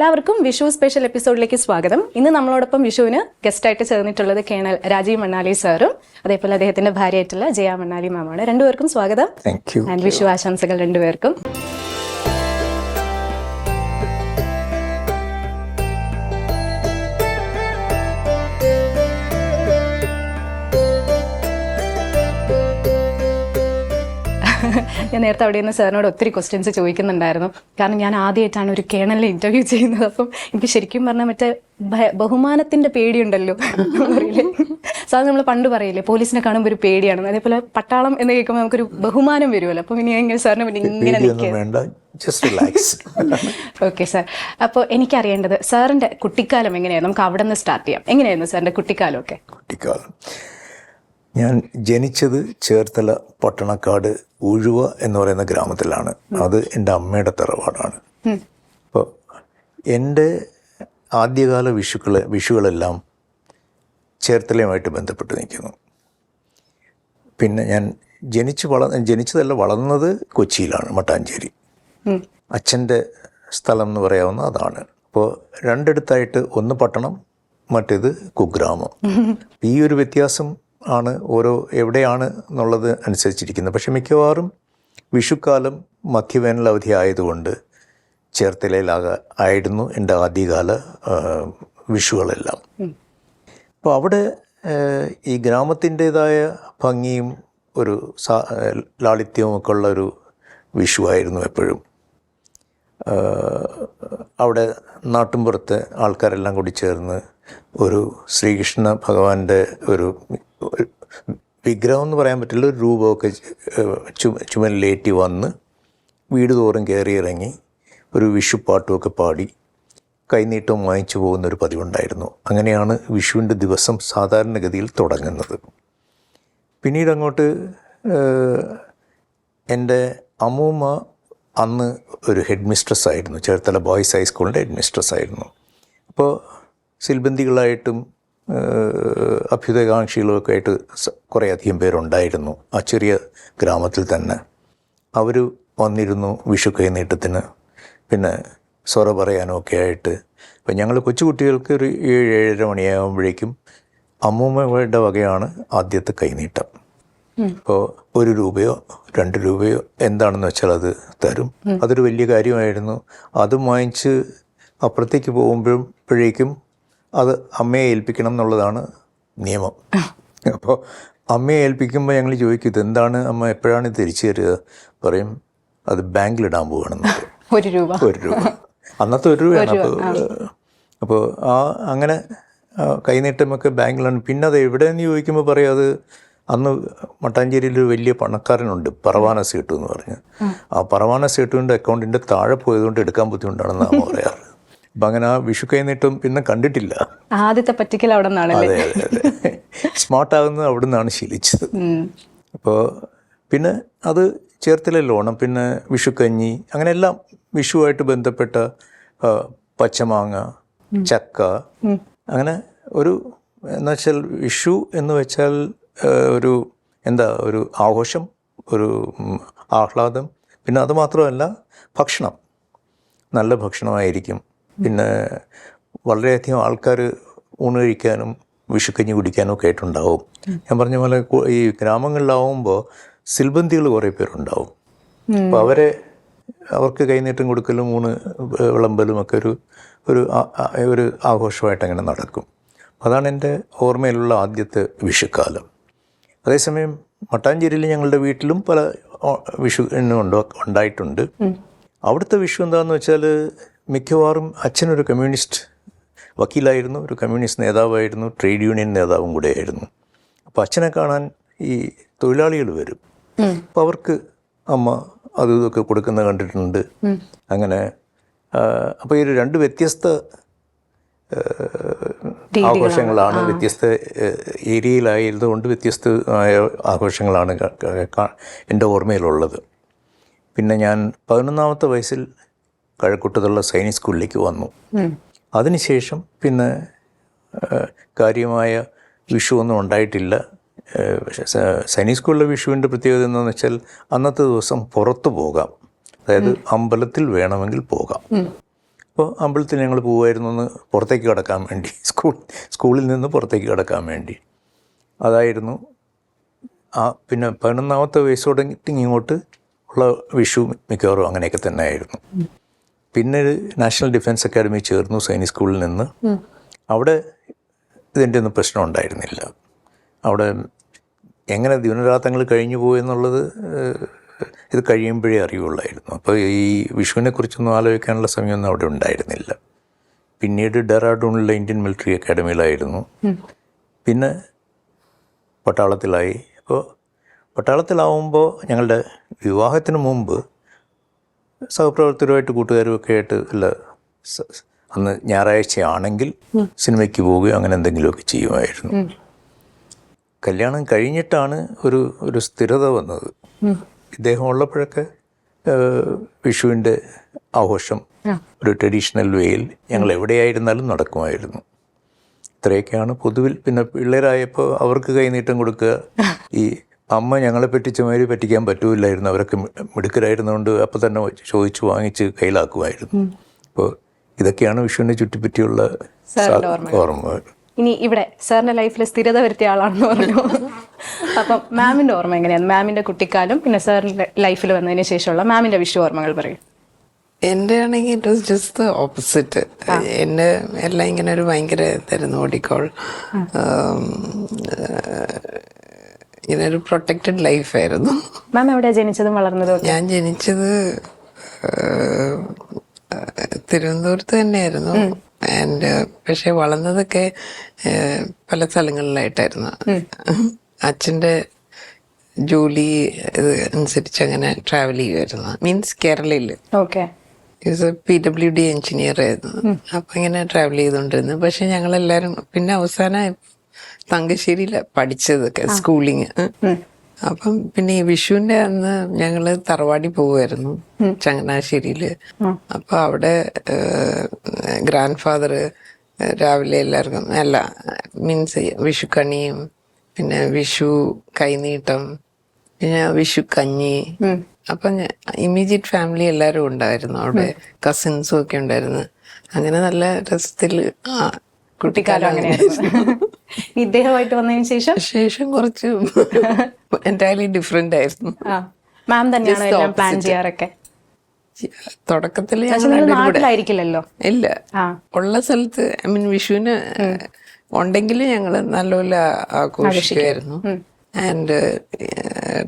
എല്ലാവർക്കും വിഷു സ്പെഷ്യൽ എപ്പിസോഡിലേക്ക് സ്വാഗതം. ഇന്ന് നമ്മളോടൊപ്പം വിഷുവിന് ഗസ്റ്റായിട്ട് ചേർന്നിട്ടുള്ളത് കേണൽ രാജീവ് മണ്ണാലി സാറും അതേപോലെ അദ്ദേഹത്തിന്റെ ഭാര്യയായിട്ടുള്ള ജയ മണ്ണാലി മാമാണ്. രണ്ടുപേർക്കും സ്വാഗതം. ആൻഡ് വിഷു ആശംസകൾ രണ്ടുപേർക്കും. ഞാൻ നേരത്തെ അവിടെ നിന്ന് സാറിനോട് ഒത്തിരി ക്വസ്റ്റ്യൻസ് ചോദിക്കുന്നുണ്ടായിരുന്നു. കാരണം ഞാൻ ആദ്യമായിട്ടാണ് ഒരു കേണലിനെ ഇന്റർവ്യൂ ചെയ്യുന്നത്. അപ്പം എനിക്ക് ശരിക്കും പറഞ്ഞാൽ മറ്റേ ബഹുമാനത്തിന്റെ പേടിയുണ്ടല്ലോ പറയില്ലേ സാർ, നമ്മൾ പണ്ട് പറയില്ലേ പോലീസിനെ കാണുമ്പോൾ ഒരു പേടിയാണ്, അതേപോലെ പട്ടാളം എന്ന് കേൾക്കുമ്പോൾ നമുക്കൊരു ബഹുമാനം വരുമല്ലോ. അപ്പം ഇനി എങ്ങനെ സാറിന് പിന്നെ ഇങ്ങനെ ഓക്കെ സാർ. അപ്പോൾ എനിക്കറിയേണ്ടത് സാറിന്റെ കുട്ടിക്കാലം എങ്ങനെയായിരുന്നു? നമുക്ക് അവിടെ നിന്ന് സ്റ്റാർട്ട് ചെയ്യാം. എങ്ങനെയായിരുന്നു സാറിന്റെ കുട്ടിക്കാലമൊക്കെ? കുട്ടിക്കാലം ഞാൻ ജനിച്ചത് ചേർത്തല പട്ടണക്കാട് ഉഴുവ എന്ന് പറയുന്ന ഗ്രാമത്തിലാണ്. അത് എൻ്റെ അമ്മയുടെ തറവാടാണ്. അപ്പോൾ എൻ്റെ ആദ്യകാല വിഷുകളെല്ലാം ചേർത്തലയുമായിട്ട് ബന്ധപ്പെട്ട് നിൽക്കുന്നു. പിന്നെ ഞാൻ ജനിച്ചതല്ല, വളർന്നത് കൊച്ചിയിലാണ്, മട്ടാഞ്ചേരി. അച്ഛൻ്റെ സ്ഥലം എന്ന് പറയാവുന്ന അതാണ്. അപ്പോൾ രണ്ടിടത്തായിട്ട് ഒന്ന് പട്ടണം, മറ്റേത് കുഗ്രാമം. ഈ ഒരു വ്യത്യാസം ആണ് ഓരോ എവിടെയാണ് എന്നുള്ളത് അനുസരിച്ചിരിക്കുന്നത്. പക്ഷെ മിക്കവാറും വിഷുക്കാലം മധ്യവേനൽ അവധി ആയതുകൊണ്ട് ചേർത്തലയിലായിരുന്നു എൻ്റെ ആദ്യകാല വിഷുകളെല്ലാം. അപ്പോൾ അവിടെ ഈ ഗ്രാമത്തിൻ്റേതായ ഭംഗിയും ഒരു ലാളിത്യവും ഒക്കെ ഉള്ള ഒരു വിഷുവായിരുന്നു എപ്പോഴും. അവിടെ നാട്ടിൻപുറത്തെ ആൾക്കാരെല്ലാം കൂടി ചേർന്ന് ഒരു ശ്രീകൃഷ്ണ ഭഗവാന്റെ ഒരു വിഗ്രഹം എന്ന് പറയാൻ പറ്റില്ല, ഒരു രൂപമൊക്കെ ചുമലിലേറ്റി വന്ന് വീട് തോറും കയറി ഇറങ്ങി ഒരു വിഷുപ്പാട്ടുമൊക്കെ പാടി കൈനീട്ടം വാങ്ങിച്ചു പോകുന്നൊരു പതിവുണ്ടായിരുന്നു. അങ്ങനെയാണ് വിഷുവിൻ്റെ ദിവസം സാധാരണഗതിയിൽ തുടങ്ങുന്നത്. പിന്നീട് അങ്ങോട്ട് എൻ്റെ അമ്മൂമ്മ അന്ന് ഒരു ഹെഡ് മിസ്ട്രസ് ആയിരുന്നു, ചേർത്തല ബോയ്സ് ഹൈസ്കൂളിൻ്റെ ഹെഡ് മിസ്ട്രസ് ആയിരുന്നു. അപ്പോൾ സിൽബന്തികളായിട്ടും അഭ്യുദയകാംക്ഷികളുമൊക്കെ ആയിട്ട് കുറേ അധികം പേരുണ്ടായിരുന്നു ആ ചെറിയ ഗ്രാമത്തിൽ തന്നെ. അവർ വന്നിരുന്നു വിഷു കൈനീട്ടത്തിന്, പിന്നെ സ്വറ പറയാനും ഒക്കെ ആയിട്ട്. അപ്പം ഞങ്ങൾ കൊച്ചുകുട്ടികൾക്ക് ഒരു 7-7:30 മണിയാകുമ്പോഴേക്കും അമ്മൂമ്മയുടെ വകയാണ് ആദ്യത്തെ കൈനീട്ടം. അപ്പോൾ 1 രൂപയോ 2 രൂപയോ എന്താണെന്ന് വെച്ചാൽ അത് തരും. അതൊരു വലിയ കാര്യമായിരുന്നു. അത് വാങ്ങിച്ച് അപ്പുറത്തേക്ക് പോകുമ്പോഴേക്കും അത് അമ്മയെ ഏൽപ്പിക്കണം എന്നുള്ളതാണ് നിയമം. അപ്പോൾ അമ്മയെ ഏൽപ്പിക്കുമ്പോൾ ഞങ്ങൾ ചോദിക്കും, ഇതെന്താണ് അമ്മ, എപ്പോഴാണ് തിരിച്ചു തരിക? പറയും അത് ബാങ്കിലിടാൻ പോകണമെന്ന്. 1 രൂപ അന്നത്തെ 1 രൂപയാണ്. അപ്പോൾ അങ്ങനെ കൈനീട്ടമൊക്കെ ബാങ്കിലാണ്. പിന്നെ അത് എവിടെയെന്ന് ചോദിക്കുമ്പോൾ പറയും അത് അന്ന് മട്ടാഞ്ചേരിയിൽ ഒരു വലിയ പണക്കാരനുണ്ട്, പറവാന സീട്ടു എന്ന് പറഞ്ഞ്. ആ പറവാന സീട്ടുവിൻ്റെ അക്കൗണ്ടിൻ്റെ താഴെ പോയതുകൊണ്ട് എടുക്കാൻ ബുദ്ധിമുട്ടാണെന്ന് അമ്മ പറയാറ്. അപ്പം അങ്ങനെ ആ വിഷു കൈനീട്ടം പിന്നെ കണ്ടിട്ടില്ല. ആദ്യത്തെ പറ്റിക്കൽ അവിടെ നിന്നാണ്. അതെ അതെ അതെ, സ്മാർട്ടാകുന്നത് അവിടെ നിന്നാണ് ശീലിച്ചത്. അപ്പോൾ പിന്നെ അത് ചേർത്തലയിൽ ഓണം, പിന്നെ വിഷുക്കഞ്ഞി, അങ്ങനെ എല്ലാം വിഷുവായിട്ട് ബന്ധപ്പെട്ട പച്ചമാങ്ങ, ചക്ക, അങ്ങനെ ഒരു എന്ന് വെച്ചാൽ വിഷു എന്ന് വെച്ചാൽ ഒരു ഒരു ആഘോഷം, ഒരു ആഹ്ലാദം. പിന്നെ അതുമാത്രമല്ല, ഭക്ഷണം നല്ല ഭക്ഷണമായിരിക്കും. പിന്നെ വളരെയധികം ആൾക്കാർ ഊണ് കഴിക്കാനും വിഷുക്കഞ്ഞി കുടിക്കാനും ഒക്കെ ആയിട്ടുണ്ടാവും. ഞാൻ പറഞ്ഞ പോലെ ഈ ഗ്രാമങ്ങളിലാവുമ്പോൾ സിൽബന്തികൾ കുറേ പേരുണ്ടാവും. അപ്പോൾ അവർക്ക് കൈനീട്ടം കൊടുക്കലും ഊണ് വിളമ്പലും ഒക്കെ ഒരു ആഘോഷമായിട്ട് അങ്ങനെ നടക്കും. അതാണ് എൻ്റെ ഓർമ്മയിലുള്ള ആദ്യത്തെ വിഷുക്കാലം. അതേസമയം മട്ടാഞ്ചേരിയിൽ ഞങ്ങളുടെ വീട്ടിലും പല വിഷു ഉണ്ടായിട്ടുണ്ട്. അവിടുത്തെ വിഷു എന്താണെന്ന് വെച്ചാൽ മിക്കവാറും അച്ഛനൊരു കമ്മ്യൂണിസ്റ്റ് വക്കീലായിരുന്നു, ഒരു കമ്മ്യൂണിസ്റ്റ് നേതാവായിരുന്നു, ട്രേഡ് യൂണിയൻ നേതാവും കൂടെ ആയിരുന്നു. അപ്പോൾ അച്ഛനെ കാണാൻ ഈ തൊഴിലാളികൾ വരും. അപ്പോൾ അവർക്ക് അമ്മ അതും ഇതൊക്കെ കൊടുക്കുന്നത് കണ്ടിട്ടുണ്ട്. അങ്ങനെ അപ്പോൾ ഈ 2 വ്യത്യസ്ത ആഘോഷങ്ങളാണ്, വ്യത്യസ്ത ഏരിയയിലായതുകൊണ്ട് വ്യത്യസ്തമായ ആഘോഷങ്ങളാണ് എൻ്റെ ഓർമ്മയിലുള്ളത്. പിന്നെ ഞാൻ 11ാമത്തെ വയസ്സിൽ കഴക്കൂട്ടത്തുള്ള സൈനിക് സ്കൂളിലേക്ക് വന്നു. അതിനുശേഷം പിന്നെ കാര്യമായ വിഷു ഒന്നും ഉണ്ടായിട്ടില്ല. സൈനിക് സ്കൂളിലെ വിഷുവിൻ്റെ പ്രത്യേകത എന്താണെന്ന് വെച്ചാൽ അന്നത്തെ ദിവസം പുറത്തു പോകാം, അതായത് അമ്പലത്തിൽ വേണമെങ്കിൽ പോകാം. അപ്പോൾ അമ്പലത്തിൽ ഞങ്ങൾ പോകുമായിരുന്നു ഒന്ന് പുറത്തേക്ക് കിടക്കാൻ വേണ്ടി, സ്കൂളിൽ നിന്ന് പുറത്തേക്ക് കിടക്കാൻ വേണ്ടി. അതായിരുന്നു പിന്നെ 11ാമത്തെ വയസ്സോടെ ഇങ്ങോട്ട് ഉള്ള വിഷു മിക്കവാറും അങ്ങനെയൊക്കെ തന്നെ ആയിരുന്നു. പിന്നെ നാഷണൽ ഡിഫൻസ് അക്കാദമി ചേർന്നു സൈനിക് സ്കൂളിൽ നിന്ന്. അവിടെ ഇതിൻ്റെ ഒന്നും പ്രശ്നം ഉണ്ടായിരുന്നില്ല. അവിടെ എങ്ങനെ ദിനരാത്രങ്ങൾ കഴിഞ്ഞു പോയെന്നുള്ളത് ഇത് കഴിയുമ്പോഴേ അറിയുള്ളായിരുന്നു. അപ്പോൾ ഈ വിഷുവിനെ കുറിച്ചൊന്നും ആലോചിക്കാനുള്ള സമയമൊന്നും അവിടെ ഉണ്ടായിരുന്നില്ല. പിന്നീട് ഡെറാഡൂണിലെ ഇന്ത്യൻ മിലിറ്ററി അക്കാഡമിയിലായിരുന്നു. പിന്നെ പട്ടാളത്തിലായി. അപ്പോൾ പട്ടാളത്തിലാവുമ്പോൾ ഞങ്ങളുടെ വിവാഹത്തിന് മുമ്പ് സഹപ്രവർത്തകരുമായിട്ട് കൂട്ടുകാരുമൊക്കെ ആയിട്ട് അന്ന് ഞായറാഴ്ചയാണെങ്കിൽ സിനിമയ്ക്ക് പോവുകയോ അങ്ങനെ എന്തെങ്കിലുമൊക്കെ ചെയ്യുമായിരുന്നു. കല്യാണം കഴിഞ്ഞിട്ടാണ് ഒരു സ്ഥിരത വന്നത്. ഇദ്ദേഹം ഉള്ളപ്പോഴൊക്കെ വിഷുവിൻ്റെ ആഘോഷം ഒരു ട്രഡീഷണൽ വേയിൽ ഞങ്ങൾ എവിടെയായിരുന്നാലും നടക്കുമായിരുന്നു. ഇത്രയൊക്കെയാണ് പൊതുവിൽ. പിന്നെ പിള്ളേരായപ്പോൾ അവർക്ക് കൈനീട്ടം കൊടുക്കുക. ഈ അമ്മ ഞങ്ങളെ പറ്റിച്ചമാതിരി പറ്റിക്കാൻ പറ്റൂലായിരുന്നു. അവരൊക്കെ മിടുക്കരായിരുന്നുകൊണ്ട് അപ്പോൾ തന്നെ ചോദിച്ചു വാങ്ങിച്ച് കയ്യിലാക്കുമായിരുന്നു. അപ്പോൾ ഇതൊക്കെയാണ് വിഷുവിനെ ചുറ്റിപ്പറ്റിയുള്ള ഓർമ്മകൾ. ഇനി ഇവിടെ സാറിന്റെ ലൈഫിൽ സ്ഥിരത വരുത്തിയ ആളാണെന്ന് പറഞ്ഞു. അപ്പം മാമിന്റെ ഓർമ്മ എങ്ങനെയാണ്? മാമിന്റെ കുട്ടിക്കാലം പിന്നെ സാറിന്റെ ലൈഫിൽ വന്നതിന് ശേഷമുള്ള മാമിന്റെ വിഷു ഓർമ്മകൾ പറയും. എൻ്റെ ആണെങ്കിൽ ഇറ്റ് വാസ് ജസ്റ്റ് ഓപ്പോസിറ്റ്. എൻ്റെ എല്ലാം ഇങ്ങനെ ഒരു ഭയങ്കര ഇതായിരുന്നു. ഓടിക്കോൾ ഇങ്ങനെ ഒരു പ്രൊട്ടക്റ്റഡ് ലൈഫായിരുന്നു. മാം എവിടെയാണ് ജനിച്ചതും വളർന്നതും? ഞാൻ ജനിച്ചത് തിരുവനന്തപുരത്ത് തന്നെയായിരുന്നു. ആൻഡ് പക്ഷെ വളർന്നതൊക്കെ പല സ്ഥലങ്ങളിലായിട്ടായിരുന്നു. അച്ഛൻ്റെ ജോലി അനുസരിച്ച് അങ്ങനെ ട്രാവൽ ചെയ്യുമായിരുന്നു. മീൻസ് കേരളയിൽ PWD എഞ്ചിനീയർ ആയിരുന്നു. അപ്പം ഇങ്ങനെ ട്രാവൽ ചെയ്തുകൊണ്ടിരുന്നു. പക്ഷെ ഞങ്ങളെല്ലാവരും പിന്നെ അവസാനം തങ്കശ്ശേരിയിലാണ് പഠിച്ചതൊക്കെ സ്കൂളിങ്. അപ്പം പിന്നെ ഈ വിഷുവിന്റെ അന്ന് ഞങ്ങള് തറവാടി പോവുമായിരുന്നു ചങ്ങനാശ്ശേരിയില്. അപ്പൊ അവിടെ ഗ്രാൻഡ് ഫാദർ രാവിലെ എല്ലാവർക്കും മീൻസ് വിഷുക്കണിയും പിന്നെ വിഷു കൈനീട്ടം പിന്നെ വിഷു കഞ്ഞി. അപ്പൊ ഇമ്മീഡിയറ്റ് ഫാമിലി എല്ലാവരും ഉണ്ടായിരുന്നു അവിടെ. കസിൻസും ഒക്കെ ഉണ്ടായിരുന്നു. അങ്ങനെ നല്ല രസത്തിൽ കുട്ടിക്കാലം ഇദ്ദേഹമായിട്ട് വന്നതിന് ശേഷം കുറച്ച് എൻറ്റയർലി ഡിഫറെന്റ് ആയിരുന്നു. മാം തന്നെയാണ് പ്ലാൻ ചെയ്യാറൊക്കെ? തുടക്കത്തിൽ നാട്ടിലായിരിക്കില്ലല്ലോ. ഇല്ല, ഉള്ള സ്ഥലത്ത് ഐ മീൻ വിഷുവിന് ഉണ്ടെങ്കിൽ ഞങ്ങള് നല്ലപോലെ ആഘോഷിക്കുമായിരുന്നു. ആൻഡ്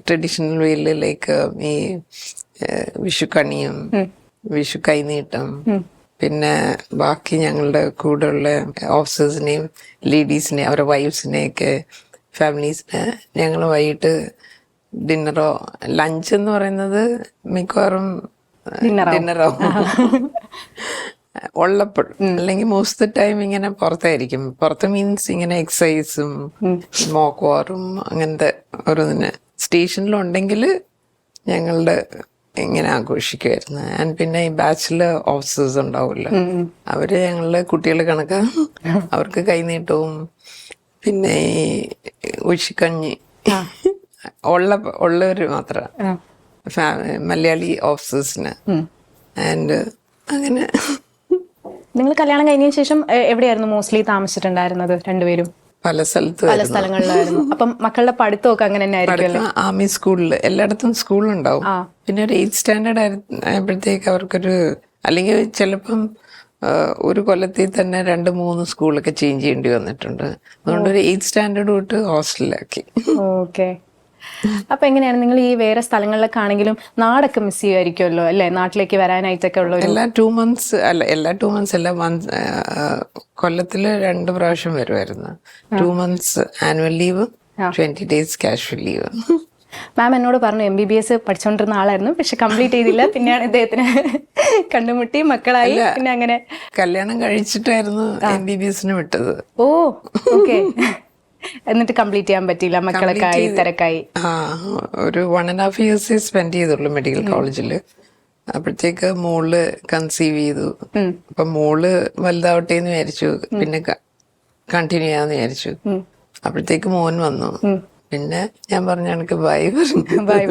ട്രഡീഷണൽ വേയില് ലൈക്ക് ഈ വിഷുക്കണിയും വിഷു കൈനീട്ടം പിന്നെ ബാക്കി ഞങ്ങളുടെ കൂടെയുള്ള ഓഫീസേഴ്സിനെയും ലേഡീസിനെയും അവരുടെ വൈഫ്സിനെയൊക്കെ ഫാമിലീസിനെ ഞങ്ങൾ വൈകിട്ട് ഡിന്നറോ ലഞ്ച് എന്ന് പറയുന്നത് മിക്കവാറും ഡിന്നറാവും ഉള്ളപ്പോൾ. അല്ലെങ്കിൽ മോസ്റ്റ് ടൈം ഇങ്ങനെ പുറത്തായിരിക്കും. പുറത്ത് മീൻസ് ഇങ്ങനെ എക്സസൈസും മോക്ക് വാറും അങ്ങനത്തെ ഓരോന്നിന് സ്റ്റേഷനിലുണ്ടെങ്കിൽ ഞങ്ങളുടെ ഇങ്ങനെ ആഘോഷിക്കുമായിരുന്നു. ആൻഡ് പിന്നെ ഈ ബാച്ചിലർ ഓഫീസേഴ്സ് ഉണ്ടാവുമല്ലോ, അവര് ഞങ്ങളുടെ കുട്ടികളെ കണക്കാ. അവർക്ക് കൈനീട്ടവും പിന്നെ ഈ ഉഷിക്കഞ്ഞി ഉള്ളവര് മാത്രം മലയാളി ഓഫീസേഴ്സിന്. ആൻഡ് അങ്ങനെ. നിങ്ങൾ കല്യാണം കഴിഞ്ഞതിന് ശേഷം എവിടെയായിരുന്നു മോസ്റ്റ്ലി താമസിച്ചിട്ടുണ്ടായിരുന്നത് രണ്ടുപേരും? പല സ്ഥലങ്ങളിലായിരുന്നു. അപ്പം മക്കളുടെ പഠിത്തമൊക്കെ അങ്ങനെ തന്നെ ആയിരിക്കും? ആർമി സ്കൂളിൽ എല്ലായിടത്തും സ്കൂളുണ്ടാവും. പിന്നെ ഒരു 8th സ്റ്റാൻഡേർഡ് ആയപ്പോഴത്തേക്ക് അവർക്കൊരു അല്ലെങ്കിൽ ചിലപ്പം ഒരു കൊല്ലത്തിൽ തന്നെ 2-3 സ്കൂളൊക്കെ ചേഞ്ച് ചെയ്യേണ്ടി വന്നിട്ടുണ്ട്. അതുകൊണ്ട് ഒരു 8th സ്റ്റാൻഡേർഡ് തൊട്ട് ഹോസ്റ്റലിലാക്കി. ഓക്കെ. അപ്പൊ എങ്ങനെയാണ് നിങ്ങൾ ഈ വേറെ സ്ഥലങ്ങളിലൊക്കെ ആണെങ്കിലും നാടൊക്കെ മിസ് ചെയ്യുമായിരിക്കുമല്ലോ അല്ലെ? നാട്ടിലേക്ക് വരാനായിട്ടൊക്കെ ഉള്ള എല്ലാ 2 months അല്ല, കൊല്ലത്തില് 2 പ്രാവശ്യം വരുമായിരുന്നു. 2 months annual leave, 20 days casual leave. Ma'am എന്നോട് പറഞ്ഞു MBBS പഠിച്ചുകൊണ്ടിരുന്ന ആളായിരുന്നു, പക്ഷെ കംപ്ലീറ്റ് ചെയ്തില്ല. പിന്നെയാണ് ഇദ്ദേഹത്തിന് കണ്ടുമുട്ടി, മക്കളായി. പിന്നെ അങ്ങനെ കല്യാണം കഴിച്ചിട്ടായിരുന്നു MBBSന് വിട്ടത്. ഓ ഓക്കെ. എന്നിട്ട് കംപ്ലീറ്റ് ചെയ്യാൻ പറ്റിയില്ല, മക്കളൊക്കെ ആയി, തിരക്കായി. ഒരു 1.5 years സ്പെൻഡ് ചെയ്തുള്ളൂ മെഡിക്കൽ കോളേജിൽ. അപ്പോഴത്തേക്ക് മോള് കൺസീവ് ചെയ്തു. അപ്പൊ മോള് വലുതാവട്ടെ എന്ന് വിചാരിച്ചു, പിന്നെ കണ്ടിന്യൂ ചെയ്യാന്ന് വിചാരിച്ചു. അപ്പോഴത്തേക്ക് മോൻ വന്നു. പിന്നെ ഞാൻ പറഞ്ഞ കണക്ക് ബൈ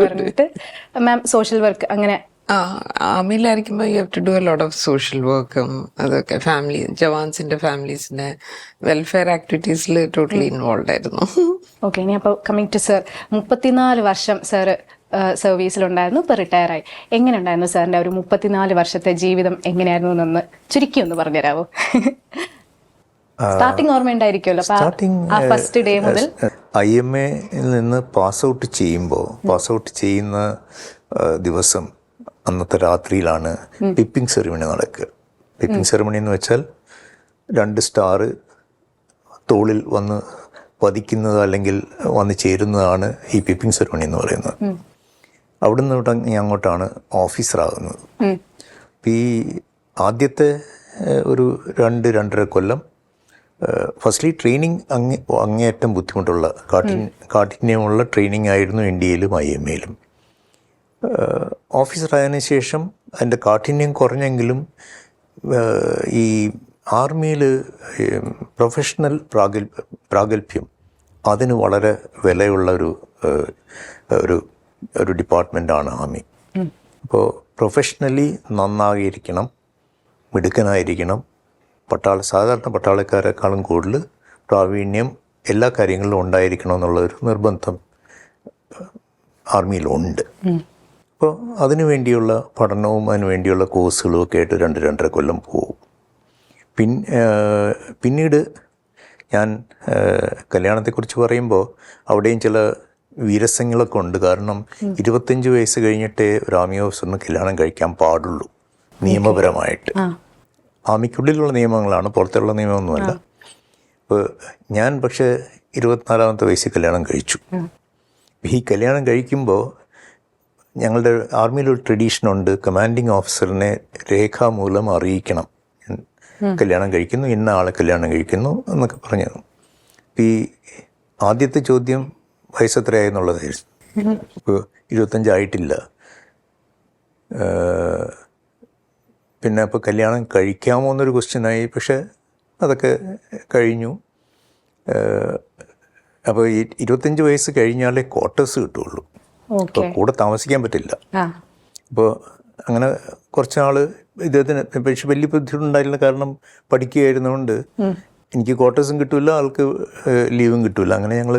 പറഞ്ഞിട്ട് മാം സോഷ്യൽ വർക്ക് അങ്ങനെ ആർമിയിലായിരിക്കുമ്പോൾ you have to do a lot of social വർക്കും അതൊക്കെ ജവാൻസിന്റെ ഫാമിലീസിന്റെ വെൽഫെയർ ആക്ടിവിറ്റീസിൽ ടോട്ടലി ഇൻവോൾവ് ആയിരുന്നു. ഓക്കെ, ഇനി അപ്പോൾ കമ്മിങ് ടു സർ, 34 വർഷം സാറ് സർവീസിലുണ്ടായിരുന്നു, ഇപ്പോൾ റിട്ടയർ ആയി. എങ്ങനെ ഉണ്ടായിരുന്നു സാറിൻ്റെ ഒരു 34 വർഷത്തെ ജീവിതം എങ്ങനെയായിരുന്നു എന്നൊന്ന് ചുരുക്കി ഒന്ന് പറഞ്ഞുതരാമോ? സ്റ്റാർട്ടിങ് ഓർമ്മ ഉണ്ടായിരിക്കുമല്ലോ, ആ ഫസ്റ്റ് ഡേ മുതൽ. IMA നിന്ന് പാസ് ഔട്ട് ചെയ്യുന്ന ദിവസം അന്നത്തെ രാത്രിയിലാണ് പിപ്പിംഗ് സെറിമണി നടക്കുക. പിപ്പിംഗ് സെറിമണി എന്ന് വെച്ചാൽ 2 സ്റ്റാർ തോളിൽ വന്ന് പതിക്കുന്നത് അല്ലെങ്കിൽ വന്ന് ചേരുന്നതാണ് ഈ പിപ്പിംഗ് സെറിമണി എന്ന് പറയുന്നത്. അവിടുന്ന് അങ്ങോട്ടാണ് ഓഫീസറാകുന്നത്. ഈ ആദ്യത്തെ ഒരു 2-2.5 കൊല്ലം ഫസ്റ്റ്ലി ട്രെയിനിങ് അങ്ങേയറ്റം ബുദ്ധിമുട്ടുള്ള കാഠിന്യമുള്ള ട്രെയിനിങ് ആയിരുന്നു ഇന്ത്യയിലും IMAയിലും. ഓഫീസറായതിനു ശേഷം അതിൻ്റെ കാഠിന്യം കുറഞ്ഞെങ്കിലും ഈ ആർമിയിൽ പ്രൊഫഷണൽ പ്രാഗൽഭ്യം അതിന് വളരെ വിലയുള്ള ഒരു ഡിപ്പാർട്ട്മെൻറ്റാണ് ആർമി. അപ്പോൾ പ്രൊഫഷണലി നന്നായിരിക്കണം, മിടുക്കനായിരിക്കണം, സാധാരണ പട്ടാളക്കാരെക്കാളും കൂടുതൽ പ്രാവീണ്യം എല്ലാ കാര്യങ്ങളിലും ഉണ്ടായിരിക്കണം എന്നുള്ളൊരു നിർബന്ധം ആർമിയിലുണ്ട്. അപ്പോൾ അതിനു വേണ്ടിയുള്ള പഠനവും അതിനു വേണ്ടിയുള്ള കോഴ്സുകളും ഒക്കെ ആയിട്ട് 2-2.5 കൊല്ലം പോകും. പിന്നീട് ഞാൻ കല്യാണത്തെക്കുറിച്ച് പറയുമ്പോൾ അവിടെയും ചില വീരസ്യങ്ങളൊക്കെ ഉണ്ട്. കാരണം 25 വയസ്സ് കഴിഞ്ഞിട്ടേ ഒരു ആർമി ഓഫീസറിന് കല്യാണം കഴിക്കാൻ പാടുള്ളൂ നിയമപരമായിട്ട്. ആർമിക്കുള്ളിലുള്ള നിയമങ്ങളാണ്, പുറത്തുള്ള നിയമമൊന്നുമല്ല. അപ്പോൾ ഞാൻ പക്ഷേ 24-ാമത്തെ വയസ്സിൽ കല്യാണം കഴിച്ചു. ഈ കല്യാണം കഴിക്കുമ്പോൾ ഞങ്ങളുടെ ആർമിയിലൊരു ട്രഡീഷനുണ്ട്, കമാൻഡിങ് ഓഫീസറിനെ രേഖാമൂലം അറിയിക്കണം, കല്യാണം കഴിക്കുന്നു, ഇന്ന ആളെ കല്യാണം കഴിക്കുന്നു എന്നൊക്കെ പറഞ്ഞു. ഈ ആദ്യത്തെ ചോദ്യം വയസ്സെത്രയായെന്നുള്ളതായിരുന്നു. ഇപ്പോൾ 25 ആയിട്ടില്ല. പിന്നെ അപ്പോൾ കല്യാണം കഴിക്കാമോ എന്നൊരു ക്വസ്റ്റ്യനായി. പക്ഷെ അതൊക്കെ കഴിഞ്ഞു. അപ്പോൾ ഈ 25 വയസ്സ് കഴിഞ്ഞാലേ ക്വാർട്ടേഴ്സ് കിട്ടുള്ളൂ, അപ്പോൾ കൂടെ താമസിക്കാൻ പറ്റില്ല. അപ്പോൾ അങ്ങനെ കുറച്ച് നാൾ ഇദ്ദേഹത്തിന് പക്ഷെ വലിയ ബുദ്ധിമുട്ടുണ്ടായില്ല. കാരണം പഠിക്കുകയായിരുന്നുകൊണ്ട് എനിക്ക് ക്വാർട്ടേഴ്സും കിട്ടില്ല, ആൾക്ക് ലീവും കിട്ടില്ല. അങ്ങനെ ഞങ്ങൾ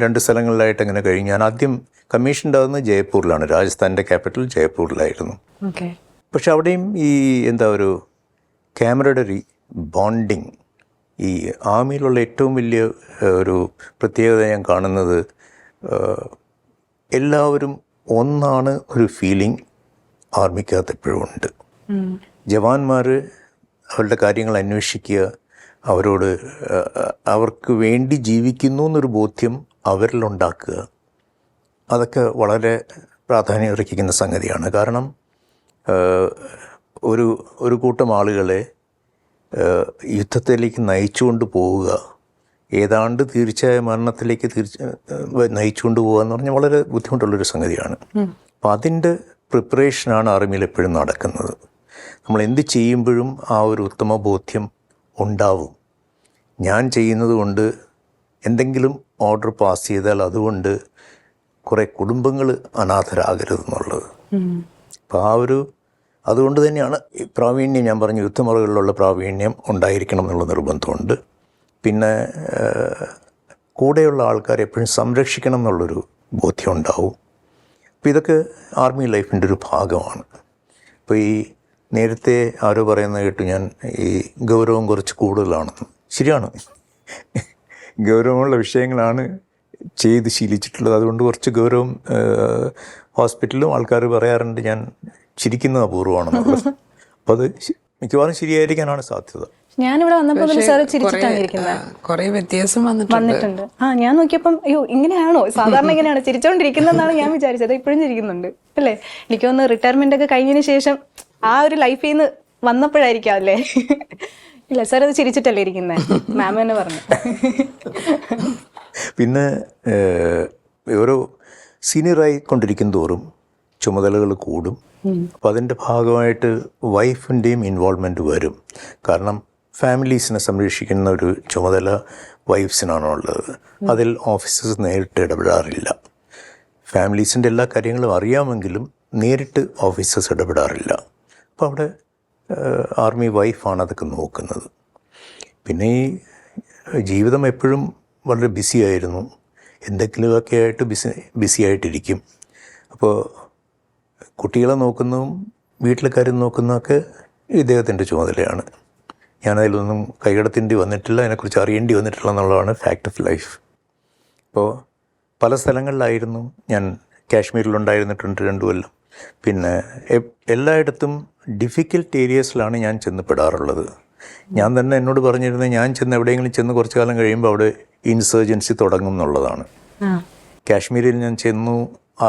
2 സ്ഥലങ്ങളിലായിട്ട് അങ്ങനെ കഴിഞ്ഞു. ഞാൻ ആദ്യം കമ്മീഷൻ ഉണ്ടാകുന്നത് ജയ്പൂരിലാണ്, രാജസ്ഥാൻ്റെ ക്യാപിറ്റൽ ജയ്പൂരിലായിരുന്നു. പക്ഷെ അവിടെയും ഈ ഒരു ക്യാമറഡറി ബോണ്ടിങ്, ഈ ആർമിയിലുള്ള ഏറ്റവും വലിയ ഒരു പ്രത്യേകത ഞാൻ കാണുന്നത് എല്ലാവരും ഒന്നാണ് ഒരു ഫീലിംഗ് ആർമിക്കകത്ത് എപ്പോഴും ഉണ്ട്. ജവാന്മാർ അവരുടെ കാര്യങ്ങൾ അന്വേഷിക്കുക, അവർക്ക് വേണ്ടി ജീവിക്കുന്നു എന്നൊരു ബോധ്യം അവരിലുണ്ടാക്കുക, അതൊക്കെ പ്രാധാന്യം അർഹിക്കുന്ന സംഗതിയാണ്. കാരണം ഒരു കൂട്ടം ആളുകളെ യുദ്ധത്തിലേക്ക് നയിച്ചുകൊണ്ട് പോവുക, ഏതാണ്ട് തീർച്ചയായ മരണത്തിലേക്ക് നയിച്ചുകൊണ്ട് പോകുക എന്ന് പറഞ്ഞാൽ വളരെ ബുദ്ധിമുട്ടുള്ളൊരു സംഗതിയാണ്. അപ്പം അതിൻ്റെ പ്രിപ്പറേഷനാണ് ആർമിയിൽ എപ്പോഴും നടക്കുന്നത്. നമ്മൾ എന്ത് ചെയ്യുമ്പോഴും ആ ഒരു ഉത്തമ ബോധ്യം ഉണ്ടാവും. ഞാൻ ചെയ്യുന്നത് കൊണ്ട് എന്തെങ്കിലും ഓർഡർ പാസ് ചെയ്താൽ അതുകൊണ്ട് കുറേ കുടുംബങ്ങൾ അനാഥരാകരുതെന്നുള്ളത്. അപ്പോൾ അതുകൊണ്ട് തന്നെയാണ് ഈ പ്രാവീണ്യം, ഞാൻ പറഞ്ഞു യുദ്ധമുറകളിലുള്ള പ്രാവീണ്യം ഉണ്ടായിരിക്കണം എന്നുള്ള നിർബന്ധമുണ്ട്. പിന്നെ കൂടെയുള്ള ആൾക്കാരെ എപ്പോഴും സംരക്ഷിക്കണം എന്നുള്ളൊരു ബോധ്യം ഉണ്ടാവും. അപ്പോൾ ഇതൊക്കെ ആർമി ലൈഫിൻ്റെ ഒരു ഭാഗമാണ്. അപ്പോൾ ഈ നേരത്തെ ആരോ പറയുന്നത് കേട്ടു ഞാൻ ഈ ഗൗരവം കുറച്ച് കൂടുതലാണെന്ന്. ശരിയാണ്, ഗൗരവമുള്ള വിഷയങ്ങളാണ് ചെയ്ത് ശീലിച്ചിട്ടുള്ളത്. അതുകൊണ്ട് കുറച്ച് ഗൗരവം ഹോസ്പിറ്റലിലും ആൾക്കാർ പറയാറുണ്ട് ഞാൻ ചിരിക്കുന്നത് അപൂർവമാണെന്നുള്ളത്. അപ്പോൾ അത് മിക്കവാറും ശരിയായിരിക്കാനാണ് സാധ്യത. ഞാനിവിടെ വന്നപ്പോൾ സാറ് ചിരിച്ചിട്ടാണ് ഇരിക്കുന്നത്. കുറെ വ്യത്യാസം വന്നിട്ടുണ്ട്. ഞാൻ നോക്കിയപ്പം അയ്യോ ഇങ്ങനെയാണോ, സാധാരണ ഇങ്ങനെയാണ് ചിരിച്ചോണ്ടിരിക്കുന്നതെന്നാണ് ഞാൻ വിചാരിച്ചത്. ഇപ്പോഴും ചിരിക്കുന്നുണ്ട് അല്ലേ? എനിക്ക് തോന്നുന്നു റിട്ടയർമെന്റ് ഒക്കെ കഴിഞ്ഞതിന് ശേഷം ആ ഒരു ലൈഫിൽ നിന്ന് വന്നപ്പോഴായിരിക്കാം അല്ലേ? ഇല്ല സാർ, അത് ചിരിച്ചിട്ടല്ലേ ഇരിക്കുന്നത്, മാം തന്നെ പറഞ്ഞു. പിന്നെ ഓരോ സീനിയറായി കൊണ്ടിരിക്കും തോറും ചുമതലകൾ കൂടും. അപ്പോൾ അതിൻ്റെ ഭാഗമായിട്ട് വൈഫിൻ്റെയും ഇൻവോൾവ്മെൻറ്റ് വരും. കാരണം ഫാമിലീസിനെ സംരക്ഷിക്കുന്ന ഒരു ചുമതല വൈഫ്സിനാണുള്ളത്. അതിൽ ഓഫീസേഴ്സ് നേരിട്ട് ഇടപെടാറില്ല. ഫാമിലീസിൻ്റെ എല്ലാ കാര്യങ്ങളും അറിയാമെങ്കിലും നേരിട്ട് ഓഫീസേഴ്സ് ഇടപെടാറില്ല. അപ്പോൾ അവിടെ ആർമി വൈഫാണ് അതൊക്കെ നോക്കുന്നത്. പിന്നെ ഈ ജീവിതം എപ്പോഴും വളരെ ബിസി ആയിരുന്നു, എന്തെങ്കിലുമൊക്കെ ആയിട്ട് ബിസി ആയിട്ടിരിക്കും. അപ്പോൾ കുട്ടികളെ നോക്കുന്നതും വീട്ടിലെ കാര്യം നോക്കുന്നതൊക്കെ ഇദ്ദേഹത്തിൻ്റെ ചുമതലയാണ്. ഞാനതിലൊന്നും കൈകടത്തേണ്ടി വന്നിട്ടില്ല, അതിനെക്കുറിച്ച് അറിയേണ്ടി വന്നിട്ടില്ല എന്നുള്ളതാണ് ഫാക്ട് ഓഫ് ലൈഫ്. അപ്പോൾ പല സ്ഥലങ്ങളിലായിരുന്നു ഞാൻ. കാശ്മീരിലുണ്ടായിരുന്നിട്ടുണ്ട് 2 കൊല്ലം. പിന്നെ എല്ലായിടത്തും ഡിഫിക്കൽട്ട് ഏരിയസിലാണ് ഞാൻ ചെന്ന് പെടാറുള്ളത്. ഞാൻ തന്നെ എന്നോട് പറഞ്ഞിരുന്നത് ഞാൻ ചെന്ന് എവിടെയെങ്കിലും ചെന്ന് കുറച്ച് കാലം കഴിയുമ്പോൾ അവിടെ ഇൻസർജൻസി തുടങ്ങും എന്നുള്ളതാണ്. കാശ്മീരിൽ ഞാൻ ചെന്നു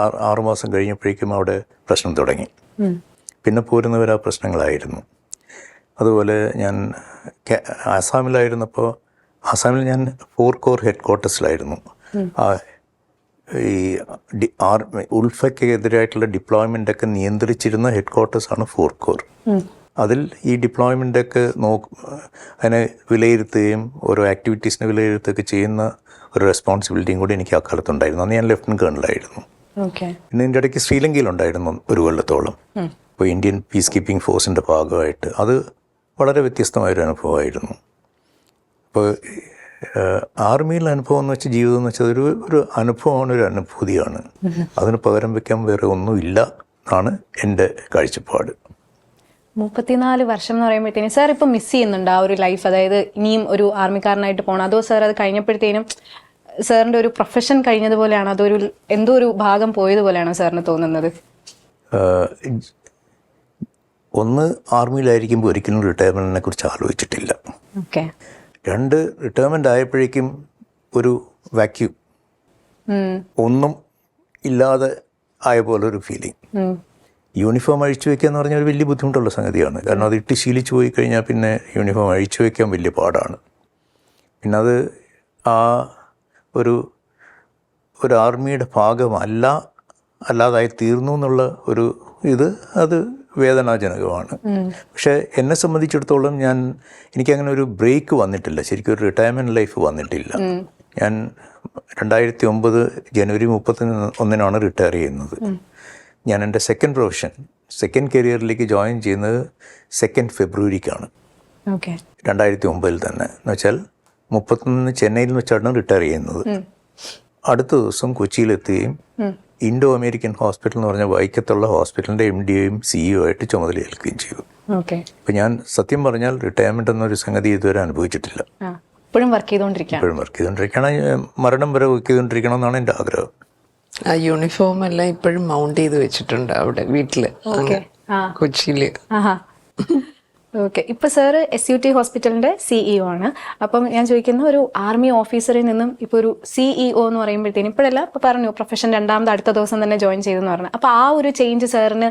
6 മാസം കഴിഞ്ഞപ്പോഴേക്കും അവിടെ പ്രശ്നം തുടങ്ങി. പിന്നെ പോരുന്നവർ ആ പ്രശ്നങ്ങളായിരുന്നു. അതുപോലെ ഞാൻ ആസാമിലായിരുന്നപ്പോൾ ആസാമിൽ ഞാൻ 4 കോർ ഹെഡ് ക്വാർട്ടേഴ്സിലായിരുന്നു. ഈ ഉൾഫയ്ക്കെതിരായിട്ടുള്ള ഡിപ്ലോയ്മെൻ്റൊക്കെ നിയന്ത്രിച്ചിരുന്ന ഹെഡ് ക്വാർട്ടേഴ്സാണ് 4 കോർ. അതിൽ ഈ ഡിപ്ലോയ്മെൻ്റൊക്കെ അതിനെ വിലയിരുത്തുകയും ഓരോ ആക്ടിവിറ്റീസിനെ വിലയിരുത്തുകയൊക്കെ ചെയ്യുന്ന ഒരു റെസ്പോൺസിബിലിറ്റിയും കൂടി എനിക്ക് അക്കാലത്തുണ്ടായിരുന്നു. അന്ന് ഞാൻ ലെഫ്റ്റനൻറ്റ് കേണലായിരുന്നു. പിന്നെ ഇതിൻ്റെ ഇടയ്ക്ക് ശ്രീലങ്കയിലുണ്ടായിരുന്നു 1 കൊല്ലത്തോളം. ഇപ്പോൾ ഇന്ത്യൻ പീസ് കീപ്പിംഗ് ഫോഴ്സിൻ്റെ ഭാഗമായിട്ട് അത് വളരെ വ്യത്യസ്തമായൊരു അനുഭവമായിരുന്നു. അപ്പോൾ ആർമിയിലെ അനുഭവം എന്ന് വെച്ചാൽ ജീവിതം എന്ന് വെച്ചാൽ ഒരു അനുഭവമാണ്, ഒരു അനുഭൂതിയാണ്. അതിന് പകരം വയ്ക്കാൻ വേറെ ഒന്നുമില്ല എന്നാണ് എൻ്റെ കാഴ്ചപ്പാട്. 34 വർഷം എന്ന് പറയുമ്പോഴത്തേനും സാർ ഇപ്പം മിസ് ചെയ്യുന്നുണ്ട് ആ ഒരു ലൈഫ്? അതായത് ഇനിയും ഒരു ആർമിക്കാരനായിട്ട് പോകണം, അതോ സാർ അത് കഴിഞ്ഞപ്പോഴത്തേനും സാറിൻ്റെ ഒരു പ്രൊഫഷൻ കഴിഞ്ഞതുപോലെയാണോ, അതൊരു എന്തോ ഒരു ഭാഗം പോയതുപോലെയാണോ സാറിന് തോന്നുന്നത്? ഒന്ന്, ആർമിയിലായിരിക്കുമ്പോൾ ഒരിക്കലും റിട്ടയർമെൻറ്റിനെ കുറിച്ച് ആലോചിച്ചിട്ടില്ല. 2, റിട്ടയർമെൻ്റ് ആയപ്പോഴേക്കും ഒരു വാക്യൂം, ഒന്നും ഇല്ലാതെ ആയ പോലൊരു ഫീലിംഗ്. യൂണിഫോം അഴിച്ചു വയ്ക്കുക എന്ന് പറഞ്ഞാൽ ഒരു വലിയ ബുദ്ധിമുട്ടുള്ള സംഗതിയാണ്. കാരണം അത് ഇട്ട് ശീലിച്ചു പോയി കഴിഞ്ഞാൽ പിന്നെ യൂണിഫോം അഴിച്ചു വയ്ക്കാൻ വലിയ പാടാണ്. പിന്നെ അത് ആ ഒരു ആർമിയുടെ അല്ലാതായി തീർന്നു എന്നുള്ള അത് വേദനാജനകമാണ്. പക്ഷേ എന്നെ സംബന്ധിച്ചിടത്തോളം എനിക്കങ്ങനെ ഒരു ബ്രേക്ക് വന്നിട്ടില്ല, ശരിക്കും ഒരു റിട്ടയർമെൻറ്റ് ലൈഫ് വന്നിട്ടില്ല. ഞാൻ 2009 ജനുവരി 31-നാണ് റിട്ടയർ ചെയ്യുന്നത്. ഞാൻ എൻ്റെ സെക്കൻഡ് കരിയറിലേക്ക് ജോയിൻ ചെയ്യുന്നത് 2 ഫെബ്രുവരിക്കാണ് 2009 തന്നെ. എന്ന് വെച്ചാൽ 31 ചെന്നൈയിൽ വെച്ചാണ് റിട്ടയർ ചെയ്യുന്നത്. അടുത്ത ദിവസം കൊച്ചിയിലെത്തുകയും ഇൻഡോ അമേരിക്കൻ ഹോസ്പിറ്റൽ എന്ന് പറഞ്ഞ വൈക്കത്തുള്ള ഹോസ്പിറ്റലിൻ്റെ MD-യും CEO ആയിട്ട് ചുമതലയേൽക്കുകയും ചെയ്തു. അപ്പം ഞാൻ സത്യം പറഞ്ഞാൽ റിട്ടയർമെൻ്റ് എന്നൊരു സംഗതി ഇതുവരെ അനുഭവിച്ചിട്ടില്ല. ഇപ്പോഴും വർക്ക് ചെയ്തുകൊണ്ടിരിക്കുകയാണ്. മരണം വരെ വർക്ക് ചെയ്തുകൊണ്ടിരിക്കണം എന്നാണ് എൻ്റെ ആഗ്രഹം. ആ യൂണിഫോം എല്ലാം ഇപ്പോഴും മൗണ്ട് ചെയ്ത് വെച്ചിട്ടുണ്ട് അവിടെ വീട്ടില്, കൊച്ചിയില്. ഇപ്പൊ സാറ് SUT ഹോസ്പിറ്റലിന്റെ CEO ആണ്. അപ്പം ഞാൻ ചോദിക്കുന്ന ഒരു ആർമി ഓഫീസറിൽ നിന്നും ഇപ്പൊ ഒരു CEO എന്ന് പറയുമ്പോഴത്തേനും ഇപ്പോഴല്ല, ഇപ്പൊ പറഞ്ഞു പ്രൊഫഷൻ 2ാമത് അടുത്ത ദിവസം തന്നെ ജോയിൻ ചെയ്തെന്ന് പറഞ്ഞു. അപ്പൊ ആ ഒരു ചേഞ്ച് സാറിന്